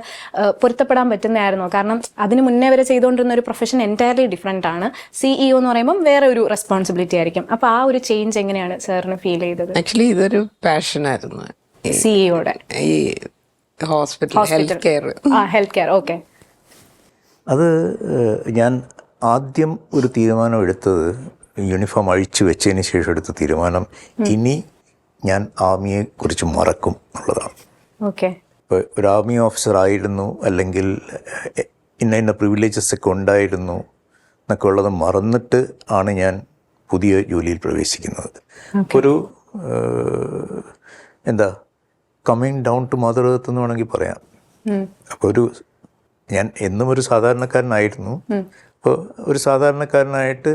പൊരുത്തപ്പെടാൻ പറ്റുന്നതായിരുന്നോ? കാരണം അതിന് മുന്നേ വരെ ചെയ്തുകൊണ്ടിരുന്ന ഒരു പ്രൊഫഷൻ എൻറ്റയർലി ഡിഫറെന്റ് ആണ്. CEO എന്ന് പറയുമ്പോൾ വേറെ ഒരു റെസ്പോൺസിബിലിറ്റി ആയിരിക്കും. അപ്പൊ ആ ഒരു ചേഞ്ച് എങ്ങനെയാണ് സാറിന് ഫീൽ ചെയ്തത്? ആക്ച്വലി ഇതൊരു പാഷനായിരുന്നു, CEOയുടെ ഈ ഹോസ്പിറ്റൽ ഹെൽത്ത് കെയർ. അത് ഞാൻ ആദ്യം ഒരു തീരുമാനം എടുത്തത്, യൂണിഫോം അഴിച്ചു വെച്ചതിന് ശേഷം എടുത്ത തീരുമാനം, ഇനി ഞാൻ ആർമിയെക്കുറിച്ച് മറക്കും എന്നുള്ളതാണ്. ഇപ്പോൾ ഒരു ആർമി ഓഫീസർ ആയിരുന്നു, അല്ലെങ്കിൽ ഇന്ന പ്രിവിലേജസ് ഒക്കെ ഉണ്ടായിരുന്നു എന്നൊക്കെ ഉള്ളത് മറന്നിട്ട് ആണ് ഞാൻ പുതിയ ജോലിയിൽ പ്രവേശിക്കുന്നത്. ഒരു coming down to mother earth എന്ന് വേണമെങ്കിൽ പറയാം. അപ്പോൾ ഞാൻ എന്നും ഒരു സാധാരണക്കാരനായിരുന്നു. അപ്പോൾ ഒരു സാധാരണക്കാരനായിട്ട്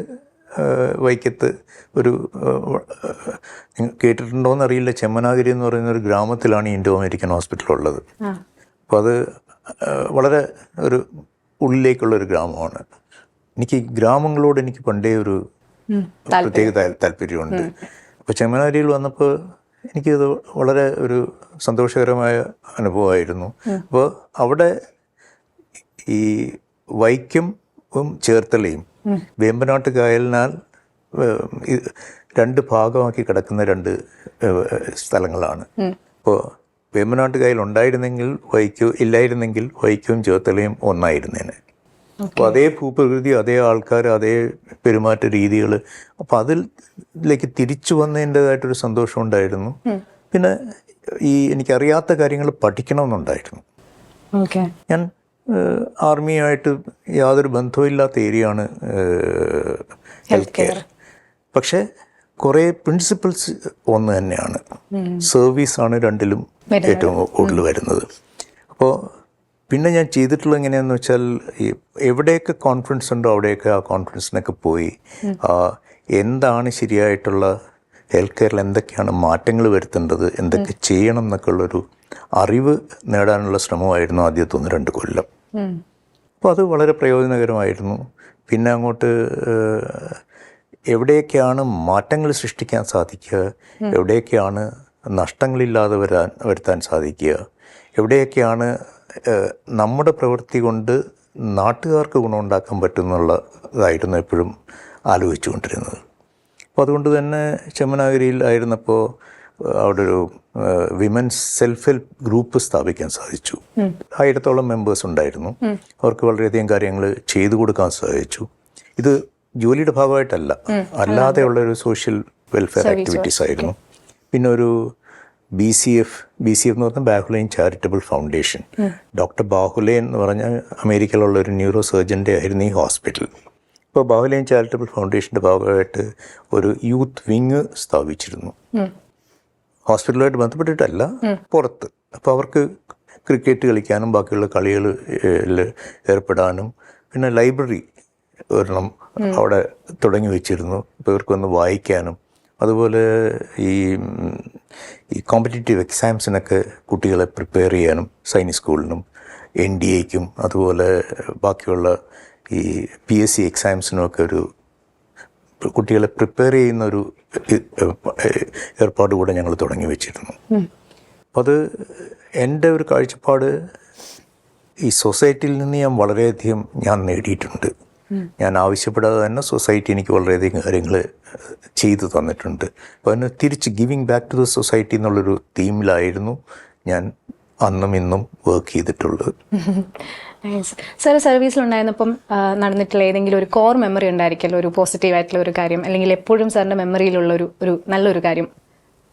വൈക്കത്ത് കേട്ടിട്ടുണ്ടോയെന്ന് അറിയില്ല, ചെമ്മനാഗിരി എന്ന് പറയുന്ന ഒരു ഗ്രാമത്തിലാണ് ഇൻഡോ അമേരിക്കൻ ഹോസ്പിറ്റൽ ഉള്ളത്. അപ്പോൾ അത് വളരെ ഒരു ഉള്ളിലേക്കുള്ളൊരു ഗ്രാമമാണ്. എനിക്ക് ഗ്രാമങ്ങളോട് പണ്ടേ ഒരു പ്രത്യേക താല്പര്യമുണ്ട്. അപ്പോൾ ചെമ്മനാഗിരിയിൽ വന്നപ്പോൾ എനിക്കത് വളരെ ഒരു സന്തോഷകരമായ അനുഭവമായിരുന്നു. അപ്പോൾ അവിടെ ഈ വൈക്കം ചേർത്തലയും വേമ്പനാട്ട് കായലിനാൽ 2 ഭാഗമാക്കി കിടക്കുന്ന 2 സ്ഥലങ്ങളാണ്. അപ്പോൾ വേമ്പനാട്ട് കായൽ ഉണ്ടായിരുന്നെങ്കിൽ ഇല്ലായിരുന്നെങ്കിൽ വൈക്കവും ചേർത്തലയും ഒന്നായിരുന്നേനെ. അപ്പോൾ അതേ ഭൂപ്രകൃതി, അതേ ആൾക്കാർ, അതേ പെരുമാറ്റ രീതികൾ, അപ്പോൾ അതിലേക്ക് തിരിച്ചു വന്നതിൻ്റെതായിട്ടൊരു സന്തോഷം ഉണ്ടായിരുന്നു. പിന്നെ എനിക്കറിയാത്ത കാര്യങ്ങൾ പഠിക്കണമെന്നുണ്ടായിരുന്നു. ഓക്കെ. ഞാൻ ആർമിയുമായിട്ട് യാതൊരു ബന്ധവുമില്ലാത്ത ഏരിയയാണ് ഹെൽത്ത് കെയർ. പക്ഷേ കുറേ പ്രിൻസിപ്പിൾസ് ഒന്ന് തന്നെയാണ്. സർവീസാണ് രണ്ടിലും ഏറ്റവും കൂടുതൽ വരുന്നത്. അപ്പോൾ പിന്നെ ഞാൻ ചെയ്തിട്ടുള്ളത് എങ്ങനെയാണെന്ന് വെച്ചാൽ, ഈ എവിടെയൊക്കെ കോൺഫിഡൻസ് ഉണ്ടോ അവിടെയൊക്കെ ആ കോൺഫിഡൻസിനൊക്കെ പോയി എന്താണ് ശരിയായിട്ടുള്ള ഹെൽത്ത് കെയറിൽ എന്തൊക്കെയാണ് മാറ്റങ്ങൾ വരുത്തേണ്ടത്, എന്തൊക്കെ ചെയ്യണം എന്നൊക്കെ ഉള്ളൊരു അറിവ് നേടാനുള്ള ശ്രമമായിരുന്നു ആദ്യത്തെ 1-2 കൊല്ലം. അപ്പോൾ അത് വളരെ പ്രയോജനകരമായിരുന്നു. പിന്നെ അങ്ങോട്ട് എവിടെയൊക്കെയാണ് മാറ്റങ്ങൾ സൃഷ്ടിക്കാൻ സാധിക്കുക, എവിടെയൊക്കെയാണ് നഷ്ടങ്ങളില്ലാതെ വരുത്താൻ സാധിക്കുക, എവിടെയൊക്കെയാണ് നമ്മുടെ പ്രവൃത്തി കൊണ്ട് നാട്ടുകാർക്ക് ഗുണമുണ്ടാക്കാൻ പറ്റുന്നുള്ളതായിരുന്നു എപ്പോഴും ആലോചിച്ചുകൊണ്ടിരുന്നത്. അപ്പോൾ അതുകൊണ്ട് തന്നെ ചെമ്മനാഗിരിയിൽ ആയിരുന്നപ്പോൾ അവിടെ ഒരു വിമൻസ് സെൽഫ് ഹെൽപ്പ് ഗ്രൂപ്പ് സ്ഥാപിക്കാൻ സാധിച്ചു. 1000-ഓളം മെമ്പേഴ്സ് ഉണ്ടായിരുന്നു. അവർക്ക് വളരെയധികം കാര്യങ്ങൾ ചെയ്തു കൊടുക്കാൻ സാധിച്ചു. ഇത് ജോലിയുടെ ഭാഗമായിട്ടല്ല, അല്ലാതെയുള്ളൊരു സോഷ്യൽ വെൽഫെയർ ആക്ടിവിറ്റീസ് ആയിരുന്നു. പിന്നെ ഒരു BCF എന്ന് പറഞ്ഞാൽ Bahulain charitable foundation. Doctor Bahulain എന്ന് പറഞ്ഞാൽ അമേരിക്കയിലുള്ള ഒരു ന്യൂറോ സർജൻ്റെ ആയിരുന്നു ഈ ഹോസ്പിറ്റൽ. ഇപ്പോൾ ബാഹുലൈൻ ചാരിറ്റബിൾ ഫൗണ്ടേഷൻ്റെ ഭാഗമായിട്ട് ഒരു യൂത്ത് വിങ് സ്ഥാപിച്ചിരുന്നു. ഹോസ്പിറ്റലുമായിട്ട് ബന്ധപ്പെട്ടിട്ടല്ല, പുറത്ത്. അപ്പോൾ അവർക്ക് ക്രിക്കറ്റ് കളിക്കാനും ബാക്കിയുള്ള കളികളിൽ ഏർപ്പെടാനും, പിന്നെ ലൈബ്രറി ഒരെണ്ണം അവിടെ തുടങ്ങി വെച്ചിരുന്നു. ഇപ്പോൾ ഇവർക്കൊന്ന് വായിക്കാനും, അതുപോലെ ഈ കോമ്പറ്റേറ്റീവ് എക്സാംസിനൊക്കെ കുട്ടികളെ പ്രിപ്പയർ ചെയ്യാനും, സൈനിക് സ്കൂളിനും NDAയ്ക്കും അതുപോലെ ബാക്കിയുള്ള ഈ PSC എക്സാംസിനുമൊക്കെ ഒരു കുട്ടികളെ പ്രിപ്പയർ ചെയ്യുന്നൊരു ഏർപ്പാട് കൂടെ ഞങ്ങൾ തുടങ്ങി വെച്ചിരുന്നു. അപ്പം അത് എൻ്റെ ഒരു കാഴ്ചപ്പാട്, ഈ സൊസൈറ്റിയിൽ നിന്ന് ഞാൻ വളരെയധികം നേടിയിട്ടുണ്ട്. ഞാൻ ആവശ്യപ്പെടാതെ തന്നെ സൊസൈറ്റി എനിക്ക് വളരെയധികം കാര്യങ്ങൾ ചെയ്തു തന്നിട്ടുണ്ട്. അപ്പോൾ അതിന് തിരിച്ച് giving back to the society എന്നുള്ളൊരു തീമിലായിരുന്നു ഞാൻ അന്നും ഇന്നും വർക്ക് ചെയ്തിട്ടുള്ളത്. സാർ സർവീസിലുണ്ടായിരുന്നപ്പം നടന്നിട്ടുള്ള ഏതെങ്കിലും ഒരു കോർ മെമ്മറി ഉണ്ടായിരിക്കുമല്ലോ, ഒരു പോസിറ്റീവായിട്ടുള്ള ഒരു കാര്യം, അല്ലെങ്കിൽ എപ്പോഴും സാറിൻ്റെ മെമ്മറിയിലുള്ള ഒരു നല്ലൊരു കാര്യം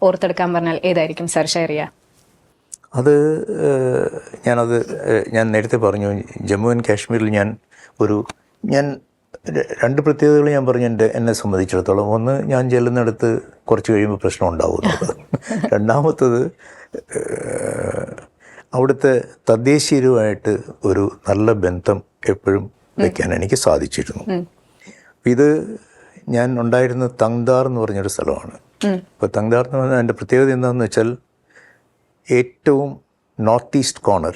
ഓർത്തെടുക്കാൻ പറഞ്ഞാൽ ഏതായിരിക്കും സാർ ഷെയർ ചെയ്യുക? അത് ഞാൻ നേരത്തെ പറഞ്ഞു, ജമ്മു ആൻഡ് കാശ്മീരിൽ ഞാൻ 2 പ്രത്യേകതകൾ ഞാൻ പറഞ്ഞു എന്നെ സംബന്ധിച്ചിടത്തോളം. ഒന്ന്, ഞാൻ ചെല്ലുന്നിടത്ത് കുറച്ച് കഴിയുമ്പോൾ പ്രശ്നം ഉണ്ടാവുന്നത്. രണ്ടാമത്തത്, അവിടുത്തെ തദ്ദേശീയരുമായിട്ട് ഒരു നല്ല ബന്ധം എപ്പോഴും വയ്ക്കാൻ എനിക്ക് സാധിച്ചിരുന്നു. ഇത് ഞാൻ ഉണ്ടായിരുന്നത് തങ്താർ എന്ന് പറഞ്ഞൊരു സ്ഥലമാണ്. അപ്പോൾ തങ്താർ എന്ന് പറഞ്ഞാൽ എൻ്റെ പ്രത്യേകത എന്താണെന്ന് വെച്ചാൽ, ഏറ്റവും നോർത്ത് ഈസ്റ്റ് കോർണർ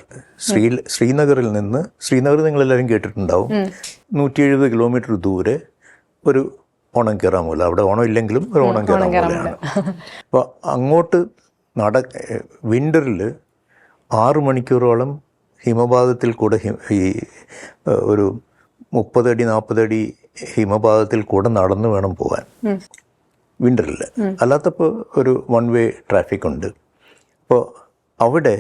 ശ്രീനഗറിൽ നിന്ന്, ശ്രീനഗർ നിങ്ങളെല്ലാവരും കേട്ടിട്ടുണ്ടാവും, 170 കിലോമീറ്റർ ദൂരെ ഒരു ഓണംകേറാമൂല. അവിടെ ഓണം ഇല്ലെങ്കിലും ഒരു ഓണംകേറാമൂലയാണ്. അപ്പോൾ അങ്ങോട്ട് വിൻ്ററിൽ 6 മണിക്കൂറോളം ഹിമപാതത്തിൽ കൂടെ ഈ ഒരു 30 അടി 40 അടി ഹിമപാതത്തിൽ കൂടെ നടന്നു വേണം പോകാൻ വിൻ്ററിൽ. അല്ലാത്തപ്പോൾ ഒരു 1 വേ ട്രാഫിക് ഉണ്ട്. അപ്പോൾ അവിടെ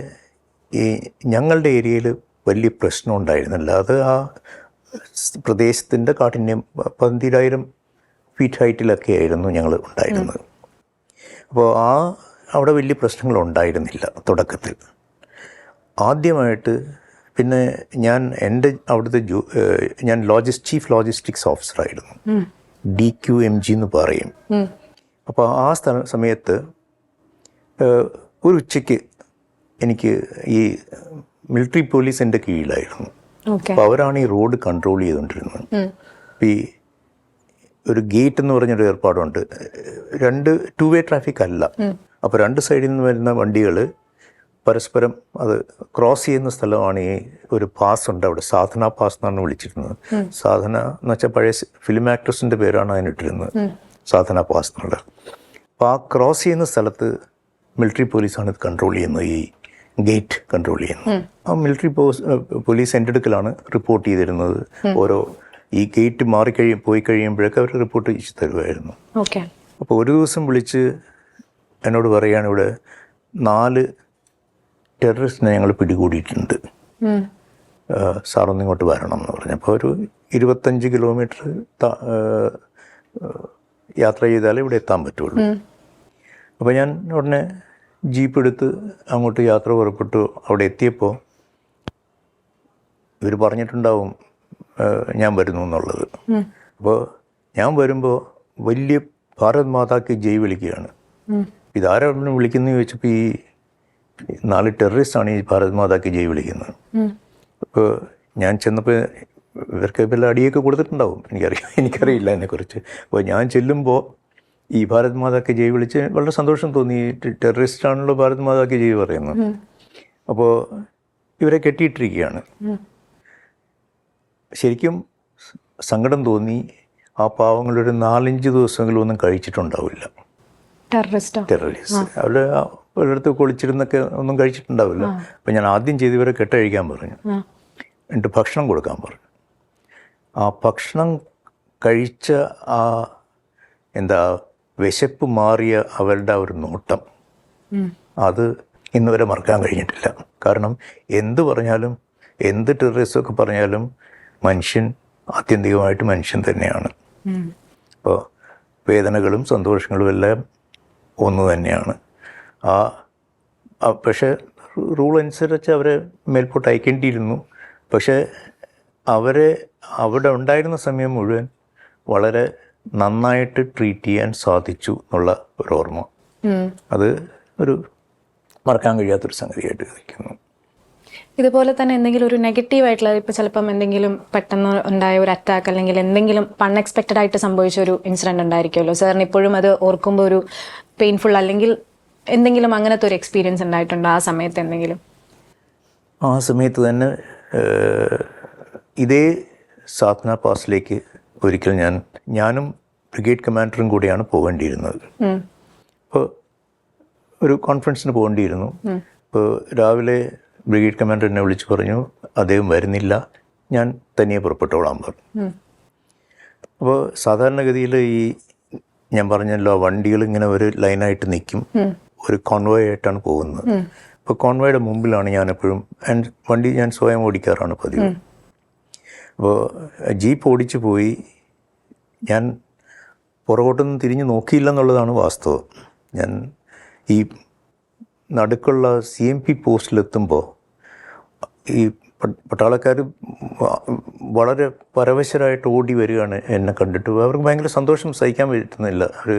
ഈ ഞങ്ങളുടെ ഏരിയയിൽ വലിയ പ്രശ്നം ഉണ്ടായിരുന്നില്ല. അത് ആ പ്രദേശത്തിൻ്റെ കാഠിന്യം 12,000 ഫീറ്റ് ഹൈറ്റിലൊക്കെ ആയിരുന്നു ഞങ്ങൾ ഉണ്ടായിരുന്നത്. അപ്പോൾ അവിടെ വലിയ പ്രശ്നങ്ങളുണ്ടായിരുന്നില്ല തുടക്കത്തിൽ. ആദ്യമായിട്ട് പിന്നെ അവിടുത്തെ ഞാൻ ചീഫ് ലോജിസ്റ്റിക്സ് ഓഫീസറായിരുന്നു, DQMG എന്ന് പറയും. അപ്പോൾ ആ സമയത്ത് ഒരു ഉച്ചയ്ക്ക് എനിക്ക് ഈ മിലിറ്ററി പോലീസ് എൻ്റെ കീഴിലായിരുന്നു. അപ്പോൾ അവരാണ് ഈ റോഡ് കൺട്രോൾ ചെയ്തുകൊണ്ടിരുന്നത്. അപ്പോൾ ഈ ഒരു ഗേറ്റ് എന്ന് പറഞ്ഞൊരു ഏർപ്പാടുണ്ട്. 2 വേ ട്രാഫിക് അല്ല. അപ്പോൾ 2 സൈഡിൽ നിന്ന് വരുന്ന വണ്ടികൾ പരസ്പരം അത് ക്രോസ് ചെയ്യുന്ന സ്ഥലമാണ്. ഈ ഒരു പാസ് ഉണ്ട് അവിടെ, സാധന പാസ് എന്നാണ് വിളിച്ചിരുന്നത്. സാധന എന്ന് വെച്ചാൽ പഴയ ഫിലിം ആക്ട്രസിൻ്റെ പേരാണ് അതിനിട്ടിരുന്നത്, സാധന പാസ് എന്നുള്ളത്. അപ്പോൾ ആ ക്രോസ് ചെയ്യുന്ന സ്ഥലത്ത് മിലിറ്ററി പോലീസാണ് ഇത് കൺട്രോൾ ചെയ്യുന്നത്, ഈ ഗേറ്റ് കൺട്രോൾ ചെയ്യുന്നത്. ആ മിലിറ്ററി പോലീസ് എൻ്റെ അടുക്കലാണ് റിപ്പോർട്ട് ചെയ്തിരുന്നത്. ഓരോ ഈ ഗേറ്റ് പോയി കഴിയുമ്പോഴൊക്കെ അവർ റിപ്പോർട്ട് ചെയ്ത് തരുമായിരുന്നു. അപ്പോൾ ഒരു ദിവസം വിളിച്ച് എന്നോട് പറയുകയാണ്, ഇവിടെ 4 ടെററിസ്റ്റിനെ ഞങ്ങൾ പിടികൂടിയിട്ടുണ്ട്, സാറൊന്നും ഇങ്ങോട്ട് വരണം എന്ന് പറഞ്ഞു. അപ്പോൾ ഒരു 25 കിലോമീറ്റർ യാത്ര ചെയ്താലേ ഇവിടെ എത്താൻ പറ്റുള്ളൂ. അപ്പോൾ ഞാൻ ഉടനെ ജീപ്പ് എടുത്ത് അങ്ങോട്ട് യാത്ര പുറപ്പെട്ടു. അവിടെ എത്തിയപ്പോൾ ഇവർ പറഞ്ഞിട്ടുണ്ടാവും ഞാൻ വരുന്നു എന്നുള്ളത്. അപ്പോൾ ഞാൻ വരുമ്പോൾ വലിയ ഭാരത് മാതാക്ക് ജയ് വിളിക്കുകയാണ്. ഇതാരാണ് വിളിക്കുന്നത് ചോദിച്ചപ്പോൾ ഈ 4 ടെററിസ്റ്റാണ് ഈ ഭാരത് മാതാക്ക് ജയ് വിളിക്കുന്നത്. അപ്പോൾ ഞാൻ ചെന്നപ്പോൾ ഇവർക്ക് വല്ല അടിയൊക്കെ കൊടുത്തിട്ടുണ്ടാവും, എനിക്കറിയില്ല അതിനെക്കുറിച്ച്. അപ്പോൾ ഞാൻ ചെല്ലുമ്പോൾ ഈ ഭാരത് മാതാക്ക് ജയ് വിളിച്ച് വളരെ സന്തോഷം തോന്നി. ടെററിസ്റ്റാണല്ലോ ഭാരത് മാതാക്ക് ജയ് പറയുന്നത്. അപ്പോൾ ഇവരെ കെട്ടിയിട്ടിരിക്കുകയാണ്. ശരിക്കും സങ്കടം തോന്നി. ആ പാവങ്ങളൊരു 4-5 ദിവസമെങ്കിലും ഒന്നും കഴിച്ചിട്ടുണ്ടാവില്ല. ടെററിസ്റ്റ് അവരുടെ ഒരിടത്ത് കുളിച്ചിരുന്നൊക്കെ ഒന്നും കഴിച്ചിട്ടുണ്ടാവില്ല. അപ്പം ഞാൻ ആദ്യം ചെയ്ത് ഇവരെ കെട്ടഴിക്കാൻ പറഞ്ഞു, എന്നിട്ട് ഭക്ഷണം കൊടുക്കാൻ പറഞ്ഞു. ആ ഭക്ഷണം കഴിച്ച ആ എന്താ വിശപ്പ് മാറിയ അവരുടെ ആ ഒരു നോട്ടം, അത് ഇന്നുവരെ മറക്കാൻ കഴിഞ്ഞിട്ടില്ല. കാരണം എന്ത് പറഞ്ഞാലും, എന്ത് ടെററിസമൊക്കെ പറഞ്ഞാലും മനുഷ്യൻ ആത്യന്തികമായിട്ട് മനുഷ്യൻ തന്നെയാണ്. അപ്പോൾ വേദനകളും സന്തോഷങ്ങളും എല്ലാം ഒന്ന് തന്നെയാണ്. പക്ഷേ റൂൾ അനുസരിച്ച് അവരെ മേൽപോട്ട് അയക്കേണ്ടിയിരുന്നു. പക്ഷേ അവരെ അവിടെ ഉണ്ടായിരുന്ന സമയം മുഴുവൻ വളരെ നന്നായിട്ട് ട്രീറ്റ് ചെയ്യാൻ സാധിച്ചു എന്നുള്ള ഒരു ഓർമ്മ, അത് ഒരു മറക്കാൻ കഴിയാത്തൊരു സംഗതിയായിട്ട് നിൽക്കുന്നു. ഇതുപോലെ തന്നെ എന്തെങ്കിലും ഒരു നെഗറ്റീവായിട്ടുള്ള, ഇപ്പോൾ ചിലപ്പം എന്തെങ്കിലും പെട്ടെന്ന് ഉണ്ടായ ഒരു അറ്റാക്ക് അല്ലെങ്കിൽ എന്തെങ്കിലും അൺഎക്സ്പെക്റ്റഡ് ആയിട്ട് സംഭവിച്ച ഒരു ഇൻസിഡൻറ്റ് ഉണ്ടായിരിക്കുമല്ലോ സാറിന്, ഇപ്പോഴും അത് ഓർക്കുമ്പോൾ ഒരു പെയിൻഫുൾ അല്ലെങ്കിൽ എന്തെങ്കിലും അങ്ങനത്തെ ഒരു എക്സ്പീരിയൻസ് ഉണ്ടായിട്ടുണ്ടോ ആ സമയത്ത് എന്തെങ്കിലും? ആ സമയത്ത് തന്നെ ഇതേ സാധന പാസിലേക്ക് ഒരിക്കൽ ഞാനും ബ്രിഗേഡ് കമാൻഡറും കൂടിയാണ് പോകേണ്ടിയിരുന്നത്. അപ്പോൾ ഒരു കോൺഫറൻസിന് പോകേണ്ടിയിരുന്നു. അപ്പോൾ രാവിലെ ബ്രിഗേഡ് കമാൻഡർ എന്നെ വിളിച്ച് പറഞ്ഞു അദ്ദേഹം വരുന്നില്ല, ഞാൻ തനിയെ പുറപ്പെട്ടോളാൻ പറഞ്ഞു. അപ്പോൾ സാധാരണഗതിയിൽ ഈ ഞാൻ പറഞ്ഞല്ലോ വണ്ടികൾ ഇങ്ങനെ ഒരു ലൈനായിട്ട് നിൽക്കും, ഒരു കോൺവോയ് ആയിട്ടാണ് പോകുന്നത്. അപ്പോൾ കോൺവോയുടെ മുമ്പിലാണ് ഞാനെപ്പോഴും, വണ്ടി ഞാൻ സ്വയം ഓടിക്കാറാണ് പതിവ്. അപ്പോൾ ജീപ്പ് ഓടിച്ചു പോയി, ഞാൻ പുറകോട്ടൊന്നും തിരിഞ്ഞ് നോക്കിയില്ല എന്നുള്ളതാണ് വാസ്തവം. ഞാൻ ഈ നടുക്കുള്ള CMP പോസ്റ്റിലെത്തുമ്പോൾ ഈ പട്ടാളക്കാർ വളരെ പരവശരായിട്ട് ഓടി വരികയാണ് എന്നെ കണ്ടിട്ട്. അവർക്ക് ഭയങ്കര സന്തോഷം സഹിക്കാൻ പറ്റുന്നില്ല. ഒരു